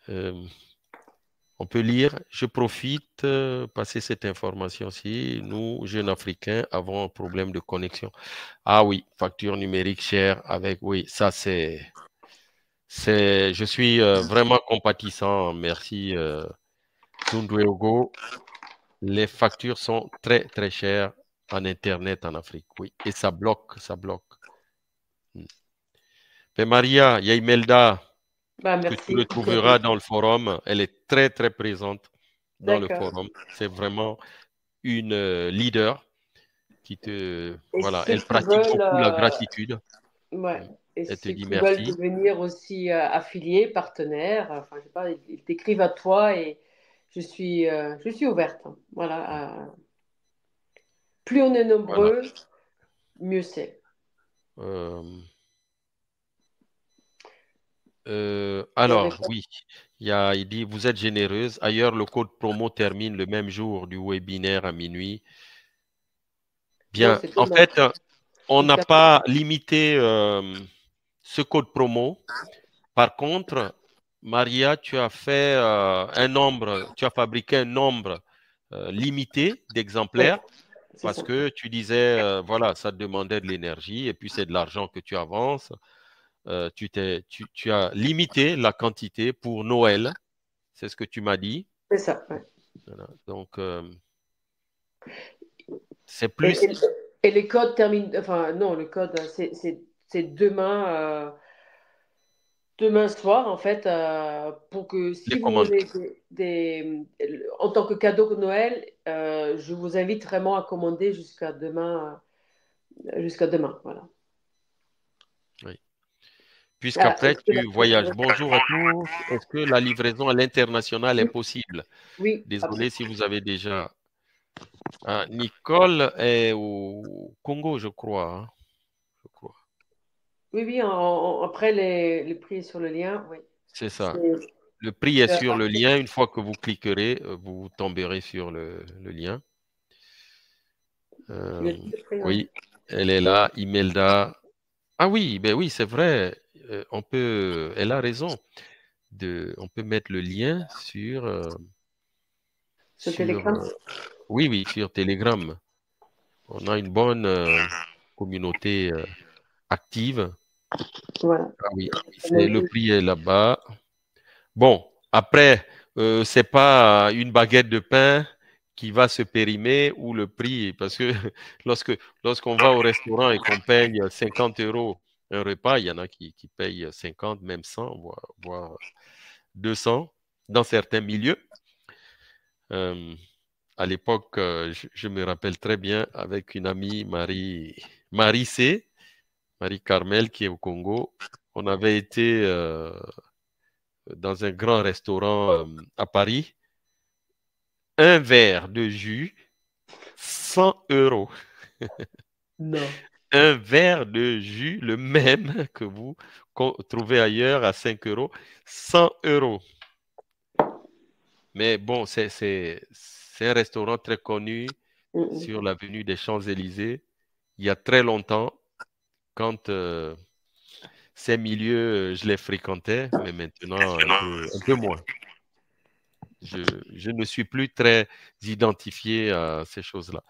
Euh, on peut lire. Je profite, passer cette information-ci. Nous, jeunes Africains, avons un problème de connexion. Ah oui, facture numérique chère avec, oui, ça je suis vraiment compatissant. Merci, Zundueogo. Les factures sont très, très chères en Internet en Afrique, oui. Et ça bloque, ça bloque. Mais Maria, il y a Imelda Bah, que tu merci. retrouveras dans le forum. Elle est très, très présente dans le D'accord. forum. C'est vraiment une leader Et voilà, ceux elle qui pratique veulent, beaucoup la gratitude. ouais. Mm. Et Elle te ceux dit qui veulent merci. devenir aussi affiliés, partenaires, enfin, je sais pas, ils t'écrivent à toi et je suis ouverte, hein. Voilà. Plus on est Voilà. nombreux, mieux c'est. Euh, Il y avait alors, pas. oui, il dit, vous êtes généreuse. Ailleurs, le code promo termine le même jour du webinaire à minuit. Non, Bien. c'est En demain. fait, on n'a Jusqu'à pas limité ce code promo. Par contre, Maria, tu as fait tu as fabriqué un nombre limité Oui, d'exemplaires c'est parce ça. que tu disais, voilà, ça te demandait de l'énergie et puis c'est de l'argent que tu avances. Tu as limité la quantité pour Noël, c'est ce que tu m'as dit. C'est ça, ouais. Voilà. Donc, c'est Et, plus et- et les codes terminent. Enfin, non, le code, c'est demain, demain soir, en fait, pour que les si vous commandes. voulez en tant que cadeau de Noël, je vous invite vraiment à commander jusqu'à demain, voilà. Oui. Ah, Puisqu'après, est-ce que tu voyages. Bonjour à tous. Est-ce que la livraison à l'international est oui, possible? oui, Désolé absolument. si vous avez déjà. Ah, Nicole est au Congo, je crois, hein, je crois. Oui, oui, après les prix sur le lien, oui. C'est C'est ça. Le prix est c'est à sur le partir lien. Une fois que vous cliquerez, vous tomberez sur le lien. il y Euh, a tous les prix, ouais. oui, elle est là. Imelda. Ah oui, ben oui, c'est vrai. Elle a raison. On peut mettre le lien Sur sur, Telegram. oui, oui, sur Telegram. On a une bonne communauté active. Voilà. Ah oui, le prix est là-bas. Bon, après, c'est pas une baguette de pain qui va se périmer ou le prix, parce que lorsqu'on va au restaurant et qu'on paye 50 euros un repas, il y en a qui payent 50, même 100, voire 200 dans certains milieux. Euh, à l'époque, je me rappelle très bien avec une amie, Marie C, Marie Carmel, qui est au Congo. On avait été dans un grand restaurant à Paris. Un verre de jus, 100 euros. Non. Un verre de jus, le même que vous trouvez ailleurs à 5 euros, 100 euros. Mais bon, c'est un restaurant très connu sur l'avenue des Champs-Élysées. Il y a très longtemps, quand ces milieux, je les fréquentais, mais maintenant un peu moins. Je ne suis plus très identifié à ces choses-là.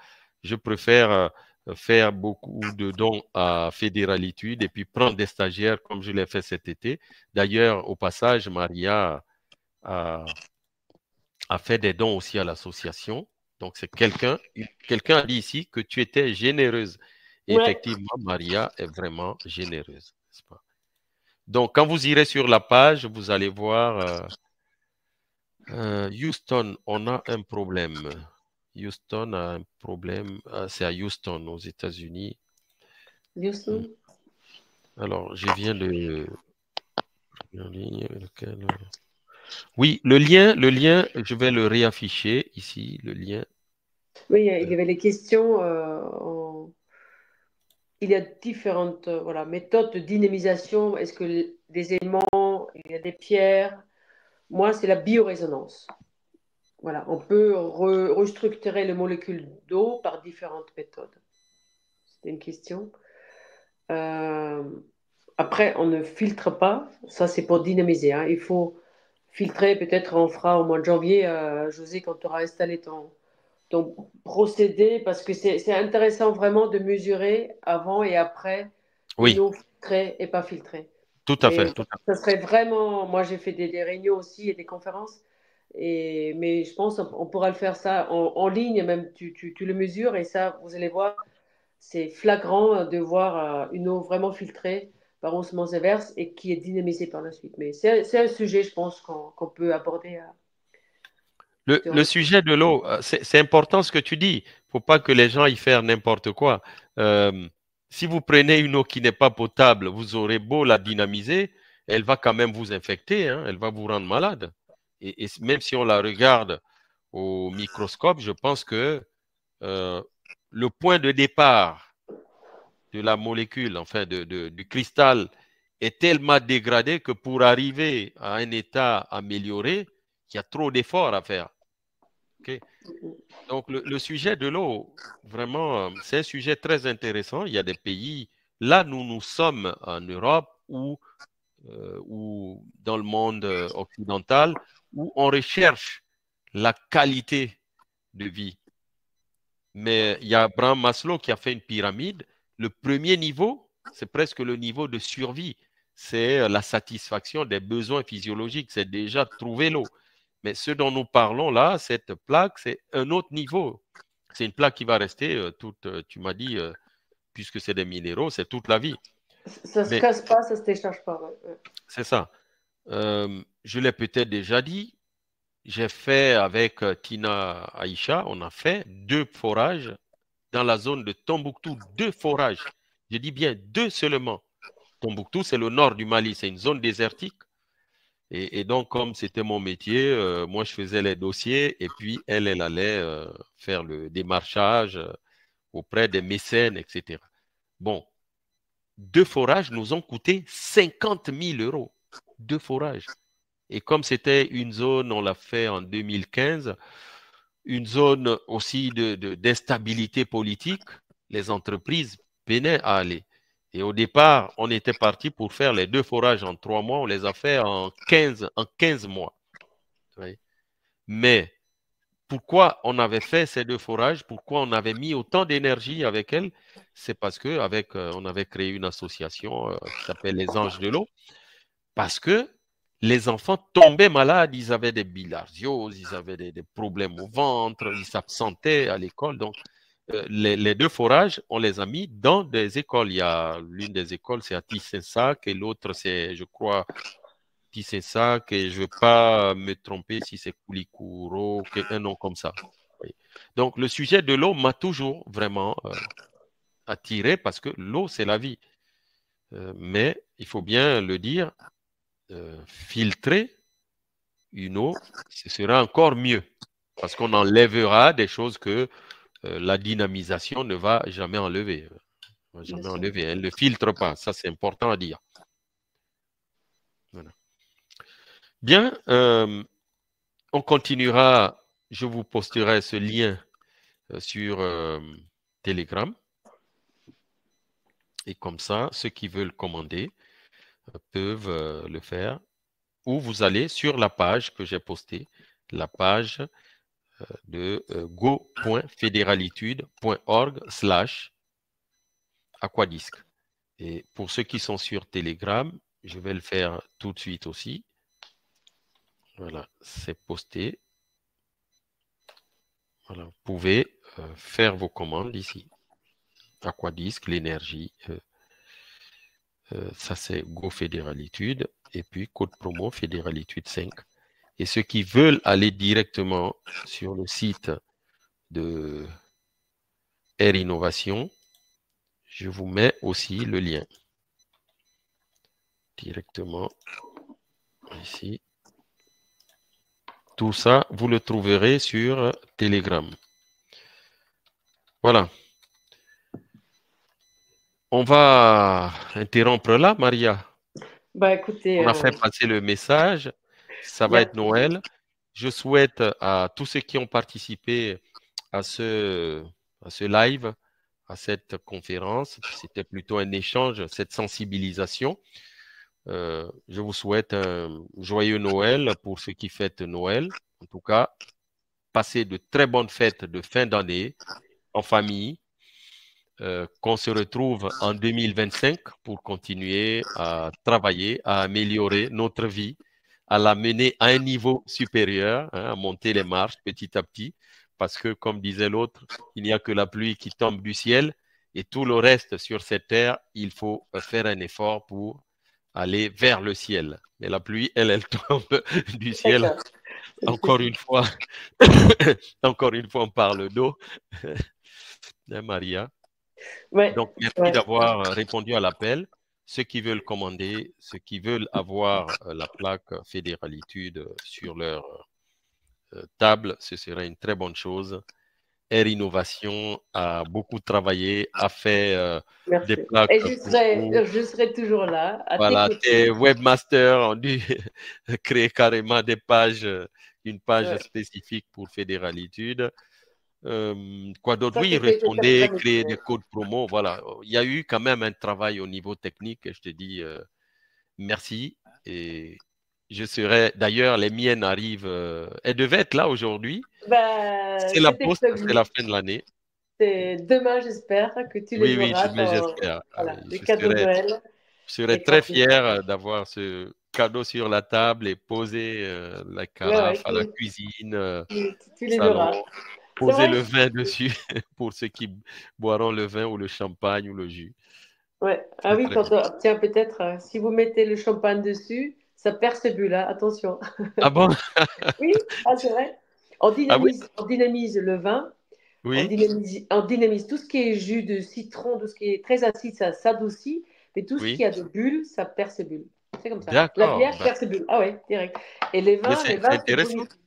Je préfère faire beaucoup de dons à Fédéralitude et puis prendre des stagiaires comme je l'ai fait cet été. D'ailleurs, au passage, Maria a fait des dons aussi à l'association. Donc, c'est quelqu'un a dit ici que tu étais généreuse. Et Ouais. effectivement, Maria est vraiment généreuse, n'est-ce pas? Donc, quand vous irez sur la page, vous allez voir Houston, on a un problème. Houston a un problème. C'est à Houston, aux États-Unis. Hmm. Houston. Alors, je viens de... Oui, le lien, je vais le réafficher ici, le lien. Oui, il y avait les questions. Il y a différentes voilà, méthodes de dynamisation. Est-ce que des éléments, il y a des pierres? Moi, c'est la biorésonance. Voilà, on peut restructurer les molécules d'eau par différentes méthodes. C'était une question. Euh, Après, on ne filtre pas. Ça, c'est pour dynamiser, hein. Il faut filtrer. Peut-être on fera au mois de janvier, José, quand tu auras installé ton procédé, parce que c'est intéressant vraiment de mesurer avant et après une Oui, eau filtrée et pas filtrée. tout à fait, Mais tout à fait. ça serait vraiment. Moi, j'ai fait des réunions aussi et des conférences. Mais je pense qu'on pourra le faire ça en ligne, même tu le mesures et ça, vous allez voir, c'est flagrant de voir une eau vraiment filtrée par osmose inverse et qui est dynamisée par la suite. Mais c'est un sujet, je pense, qu'on peut aborder. Le sujet de l'eau, c'est important ce que tu dis. Il ne faut pas que les gens y fassent n'importe quoi. Euh, Si vous prenez une eau qui n'est pas potable, vous aurez beau la dynamiser, elle va quand même vous infecter, hein, elle va vous rendre malade. Et même si on la regarde au microscope, je pense que euh, le point de départ de la molécule, enfin du cristal, est tellement dégradé que pour arriver à un état amélioré, il y a trop d'efforts à faire. OK? Donc, le sujet de l'eau, vraiment, c'est un sujet très intéressant. Il y a des pays, là, nous sommes en Europe ou dans le monde occidental, où on recherche la qualité de vie. Mais il y a Abraham Maslow qui a fait une pyramide. Le premier niveau, c'est presque le niveau de survie. C'est la satisfaction des besoins physiologiques. C'est déjà trouver l'eau. Mais ce dont nous parlons là, cette plaque, c'est un autre niveau. C'est une plaque qui va rester tu m'as dit, puisque c'est des minéraux, c'est toute la vie. Ça se Mais casse pas, ça se décharge pas. Ouais. Ouais. c'est ça. Je l'ai peut-être déjà dit. J'ai fait avec Tina Aïcha, on a fait 2 forages dans la zone de Tombouctou, 2 forages. Je dis bien 2 seulement. Tombouctou, c'est le nord du Mali, c'est une zone désertique. Et donc, comme c'était mon métier, moi, je faisais les dossiers et puis elle allait faire le démarchage auprès des mécènes, etc. Bon, 2 forages nous ont coûté 50 000 euros. 2 forages. Et comme c'était une zone, on l'a fait en 2015, une zone aussi d'instabilité politique, les entreprises peinaient à aller. Et au départ, on était parti pour faire les 2 forages en 3 mois, on les a fait en 15 mois. Oui. Mais pourquoi on avait fait ces deux forages, pourquoi on avait mis autant d'énergie avec elle, c'est parce que on avait créé une association qui s'appelle les Anges de l'eau, parce que les enfants tombaient malades, ils avaient des bilharzioses, ils avaient des problèmes au ventre, ils s'absentaient à l'école. Donc, les deux forages, on les a mis dans des écoles. Il y a l'une des écoles, c'est à Tissensac, et l'autre, c'est, je crois, Tissensac, et je ne veux pas me tromper si c'est Koulikoro, un nom comme ça. Oui. Donc, le sujet de l'eau m'a toujours vraiment attiré parce que l'eau, c'est la vie. Mais il faut bien le dire, filtrer une eau, ce sera encore mieux parce qu'on enlèvera des choses que la dynamisation ne va jamais enlever. Jamais enlever. Elle ne filtre pas. Ça, c'est important à dire. Voilà. Bien, on continuera. Je vous posterai ce lien sur Telegram. Et comme ça, ceux qui veulent commander peuvent le faire. Ou vous allez sur la page que j'ai postée, la page de go.fédéralitude.org/aquadisc. Et pour ceux qui sont sur Telegram, je vais le faire tout de suite aussi. Voilà, c'est posté. Voilà, vous pouvez faire vos commandes ici. Aquadisc, l'énergie, ça c'est Go Fédéralitude. Et puis code promo Fédéralitude 5. Et ceux qui veulent aller directement sur le site de Air Innovation, je vous mets aussi le lien directement ici. Tout ça, vous le trouverez sur Telegram. Voilà. On va interrompre là, Maria. Bah écoutez, On a fait passer le message. Ça va être merci. Noël. Je souhaite à tous ceux qui ont participé à ce live, à cette conférence, c'était plutôt un échange, cette sensibilisation. Je vous souhaite un joyeux Noël pour ceux qui fêtent Noël. En tout cas, passez de très bonnes fêtes de fin d'année en famille. Qu'on se retrouve en 2025 pour continuer à travailler, à améliorer notre vie, à la mener à un niveau supérieur, hein, à monter les marches petit à petit, parce que, comme disait l'autre, il n'y a que la pluie qui tombe du ciel et tout le reste sur cette terre, il faut faire un effort pour aller vers le ciel. Mais la pluie, elle tombe du ciel. Encore une fois, encore une fois, on parle d'eau. Hein, Maria. Ouais, Donc, merci ouais. d'avoir répondu à l'appel. Ceux qui veulent commander, ceux qui veulent avoir la plaque Fédéralitude sur leur table, ce serait une très bonne chose. Air Innovation a beaucoup travaillé, a fait des Merci. plaques Et pour vous. je serai toujours là, à tes Voilà, tes côtés. webmasters ont dû créer carrément des pages, une page Ouais. spécifique pour Fédéralitude. Quoi d'autre? Ça, Oui, c'était cet répondez, après-midi. créer des codes promo. Voilà. Il y a eu quand même un travail au niveau technique et je te dis merci. Et je serai, d'ailleurs, les miennes arrivent. Elles devaient être là aujourd'hui. Bah, C'est la c'était poste, c'est prévu. la fin de l'année. C'est demain, j'espère que tu Oui, les oui, auras mais dans j'espère. Ah voilà, oui, les cadeaux de Noël je serais et qu'on très puisse. fier d'avoir ce cadeau sur la table et poser la Ouais, carafe ouais, à la cuisine, tu les salon. verras. C'est Poser le vrai? vin dessus pour ceux qui boiront le vin ou le champagne ou le jus. Ouais. Ah C'est oui, très bien. tiens, peut-être, si vous mettez le champagne dessus, ça perd ce but-là, attention. Ah bon? Oui, ah, c'est vrai. Ah oui? On dynamise le vin, Oui? on dynamise tout ce qui est jus de citron, tout ce qui est très acide, ça s'adoucit, mais tout ce Oui? qui a de bulles, ça perd ses bulles. C'est comme ça. La D'accord. bière Bah, perd ses bulles. Ah ouais, direct. Et mais les c'est vins se intéressant. bonifient.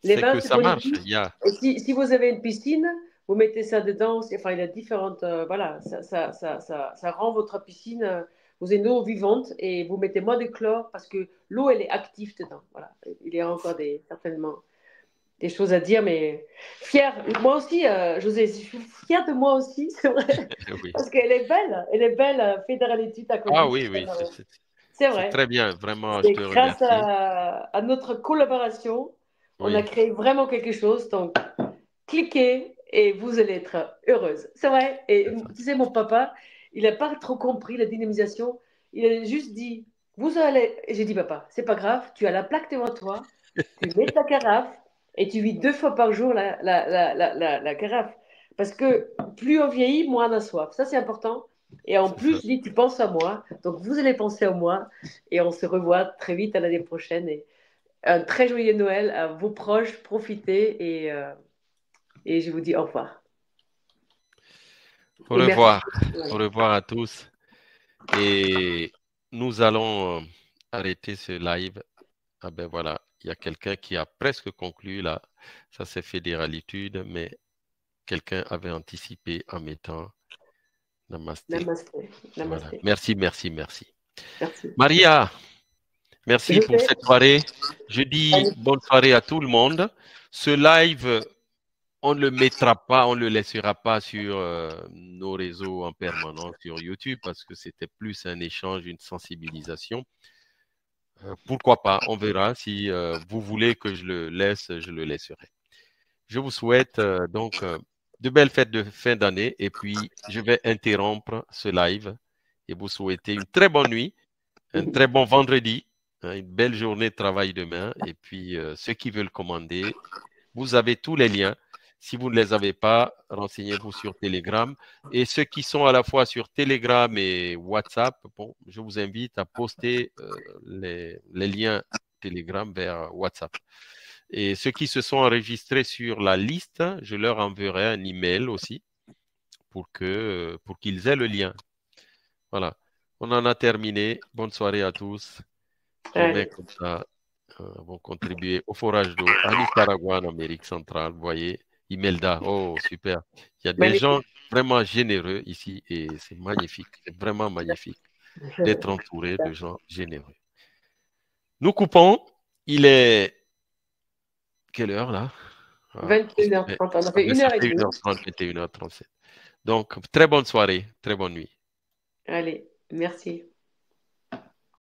Les C'est vins que se ça marche. bonifient. Il y a... Et si vous avez une piscine, vous mettez ça dedans. Enfin, il y a différentes. Voilà, ça rend votre piscine. Vous avez une eau vivante et vous mettez moins de chlore parce que l'eau, elle est active dedans. Voilà. Il y a encore certainement des choses à dire, mais fière. Moi aussi, José, je suis fière de moi aussi, c'est vrai. Oui. Parce qu'elle est belle, Fédéralité à Ah Codice. oui, oui. C'est C'est vrai. très bien. Vraiment, je C'est te grâce remercie. à notre collaboration. On a Oui, créé vraiment quelque chose. Donc, cliquez et vous allez être heureuse. C'est vrai. Et c'est ça. tu sais, mon papa, il n'a pas trop compris la dynamisation. Il a juste dit, vous allez. Et j'ai dit, papa, c'est pas grave, tu as la plaque devant toi, tu mets ta carafe et tu vis 2 fois par jour la carafe. Parce que plus on vieillit, moins on a soif. Ça, c'est important. Et en C'est plus, ça. je dis, tu penses à moi. Donc, vous allez penser à moi. Et on se revoit très vite à l'année prochaine. Et un très joyeux Noël à vos proches. Profitez et je vous dis au revoir. Au Et merci. revoir. Au revoir à tous. Et nous allons arrêter ce live. Ah ben voilà, il y a quelqu'un qui a presque conclu là. Ça s'est fait des ralitudes, mais quelqu'un avait anticipé en mettant Namasté. Namaste. Voilà. Namaste. Merci, merci, merci. Merci. Maria, merci Je pour fais. cette soirée. Je dis bonne soirée à tout le monde. Ce live, on ne le mettra pas, on ne le laissera pas sur nos réseaux en permanence sur YouTube parce que c'était plus un échange, une sensibilisation. Pourquoi pas? On verra. Si vous voulez que je le laisse, je le laisserai. Je vous souhaite donc de belles fêtes de fin d'année et puis je vais interrompre ce live et vous souhaiter une très bonne nuit, un très bon vendredi, hein, une belle journée de travail demain et puis ceux qui veulent commander, vous avez tous les liens. Si vous ne les avez pas, renseignez-vous sur Telegram. Et ceux qui sont à la fois sur Telegram et WhatsApp, bon, je vous invite à poster les liens Telegram vers WhatsApp. Et ceux qui se sont enregistrés sur la liste, je leur enverrai un email aussi pour qu'ils aient le lien. Voilà. On en a terminé. Bonne soirée à tous. Demain, Allez. comme ça, vont contribuer au forage d'eau à Nicaragua, en Amérique centrale. Vous voyez, Imelda, oh, super. Il y a des gens Magnifique. vraiment généreux ici et c'est magnifique. C'est vraiment magnifique d'être entouré de gens généreux. Nous coupons. Il est quelle heure là? Ah, il fait, 21h30. On a ah fait ben, une ça heure et fait demie. 1h30, 21h37. Donc, très bonne soirée, très bonne nuit. Allez. Merci.